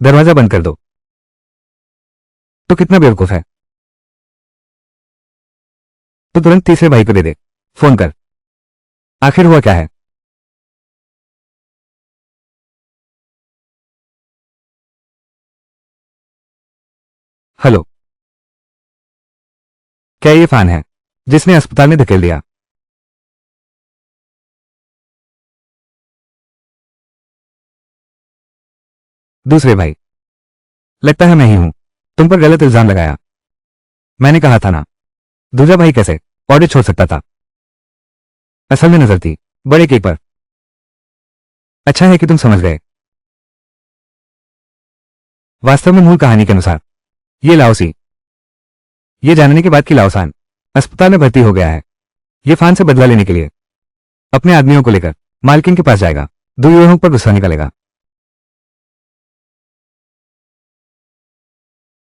दरवाजा बंद कर दो। तो कितना बेवकूफ है, तो तुरंत तीसरे भाई को दे दे, फोन कर। आखिर हुआ क्या है? हेलो, क्या ये फान है जिसने अस्पताल में धकेल दिया? दूसरे भाई, लगता है मैं ही हूं तुम पर गलत इल्जाम लगाया। मैंने कहा था ना, दूसरा भाई कैसे ऑडिट छोड़ सकता था? असल में नजर थी बड़े केक पर। अच्छा है कि तुम समझ गए। वास्तव में मूल कहानी के अनुसार ये लाओसी, ये जानने के बाद कि लाओसान अस्पताल में भर्ती हो गया है, ये फान से बदला लेने के लिए अपने आदमियों को लेकर मालकिन के पास जाएगा, दुर्योधन पर गुस्सा निकालेगा।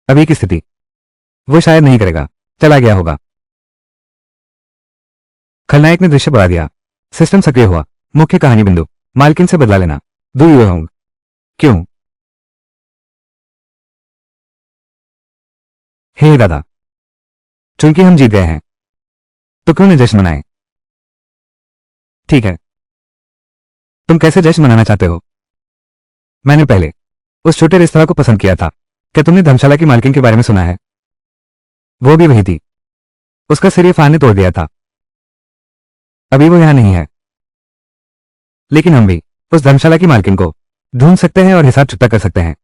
अभी की स्थिति वो शायद नहीं करेगा, चला गया होगा। खलनायक ने दृश्य बढ़ा दिया, सिस्टम सक्रिय हुआ। मुख्य कहानी बिंदु, मालकिन से बदला लेना, दुर्योधन। क्यों? हे दादा, चूंकि हम जीत गए हैं तो क्यों न जश्न मनाएं? ठीक है, तुम कैसे जश्न मनाना चाहते हो? मैंने पहले उस छोटे रेस्तरां को पसंद किया था। क्या तुमने धर्मशाला की मालकिन के बारे में सुना है? वो भी वही थी, उसका सिर ये फान ने तोड़ दिया था। अभी वो यहां नहीं है, लेकिन हम भी उस धर्मशाला की मालकिन को ढूंढ सकते हैं और हिसाब चुकता कर सकते हैं,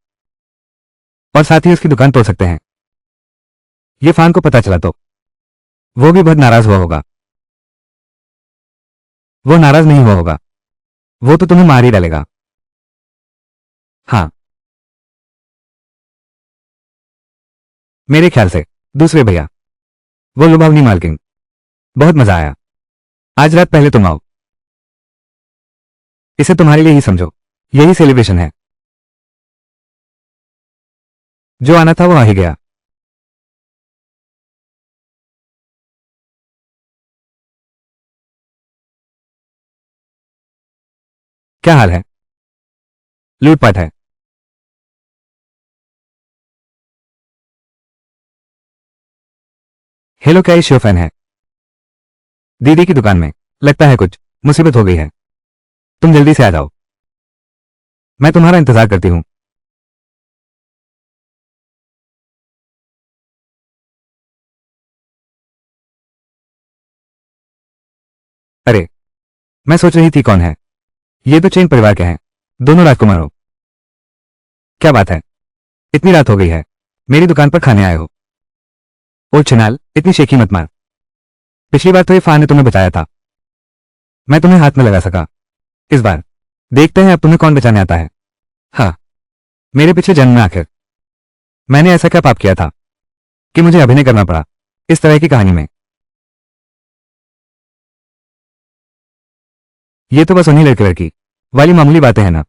और साथ ही उसकी दुकान तोड़ सकते हैं। ये फान को पता चला तो वो भी बहुत नाराज हुआ होगा। वो नाराज नहीं हुआ होगा। वो तो तुम्हें मार ही डालेगा। हाँ, मेरे ख्याल से दूसरे भैया, वो लुभावनी मालकिन। बहुत मजा आया। आज रात पहले तुम आओ। इसे तुम्हारे लिए ही समझो। यही सेलिब्रेशन है। जो आना था वो आ ही गया। क्या हाल है? लूटपाट है। हेलो, क्या ये शिव फैन है? दीदी की दुकान में लगता है कुछ मुसीबत हो गई है। तुम जल्दी से आ जाओ। मैं तुम्हारा इंतजार करती हूँ। अरे, मैं सोच रही थी कौन है। ये तो चैन परिवार के हैं। दोनों राजकुमार हो। क्या बात है? इतनी रात हो गई है, मेरी दुकान पर खाने आए हो? ओ छिनाल, इतनी शेखी मत मार। पिछली बार तो ये फान ने तुम्हें बचाया था। मैं तुम्हें हाथ में लगा सका। इस बार देखते हैं अब तुम्हें कौन बचाने आता है। हाँ, मेरे पीछे जन्म में आखिर मैंने ऐसा क्या पाप किया था कि मुझे अभिनय करना पड़ा इस तरह की कहानी में। ये तो बस उन्हीं लड़के लड़की वाली मामूली बातें हैं ना।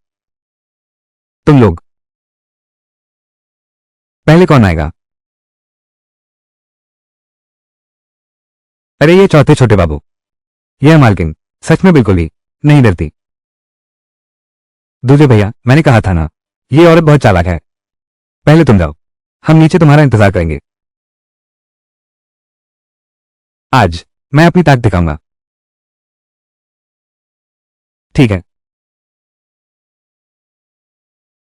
तुम लोग पहले कौन आएगा? अरे ये चौथे छोटे बाबू। यह मालकिन सच में बिल्कुल भी नहीं डरती। दूजे भैया, मैंने कहा था ना, ये औरत बहुत चालाक है। पहले तुम जाओ, हम नीचे तुम्हारा इंतजार करेंगे। आज मैं अपनी ताकत दिखाऊंगा। ठीक है।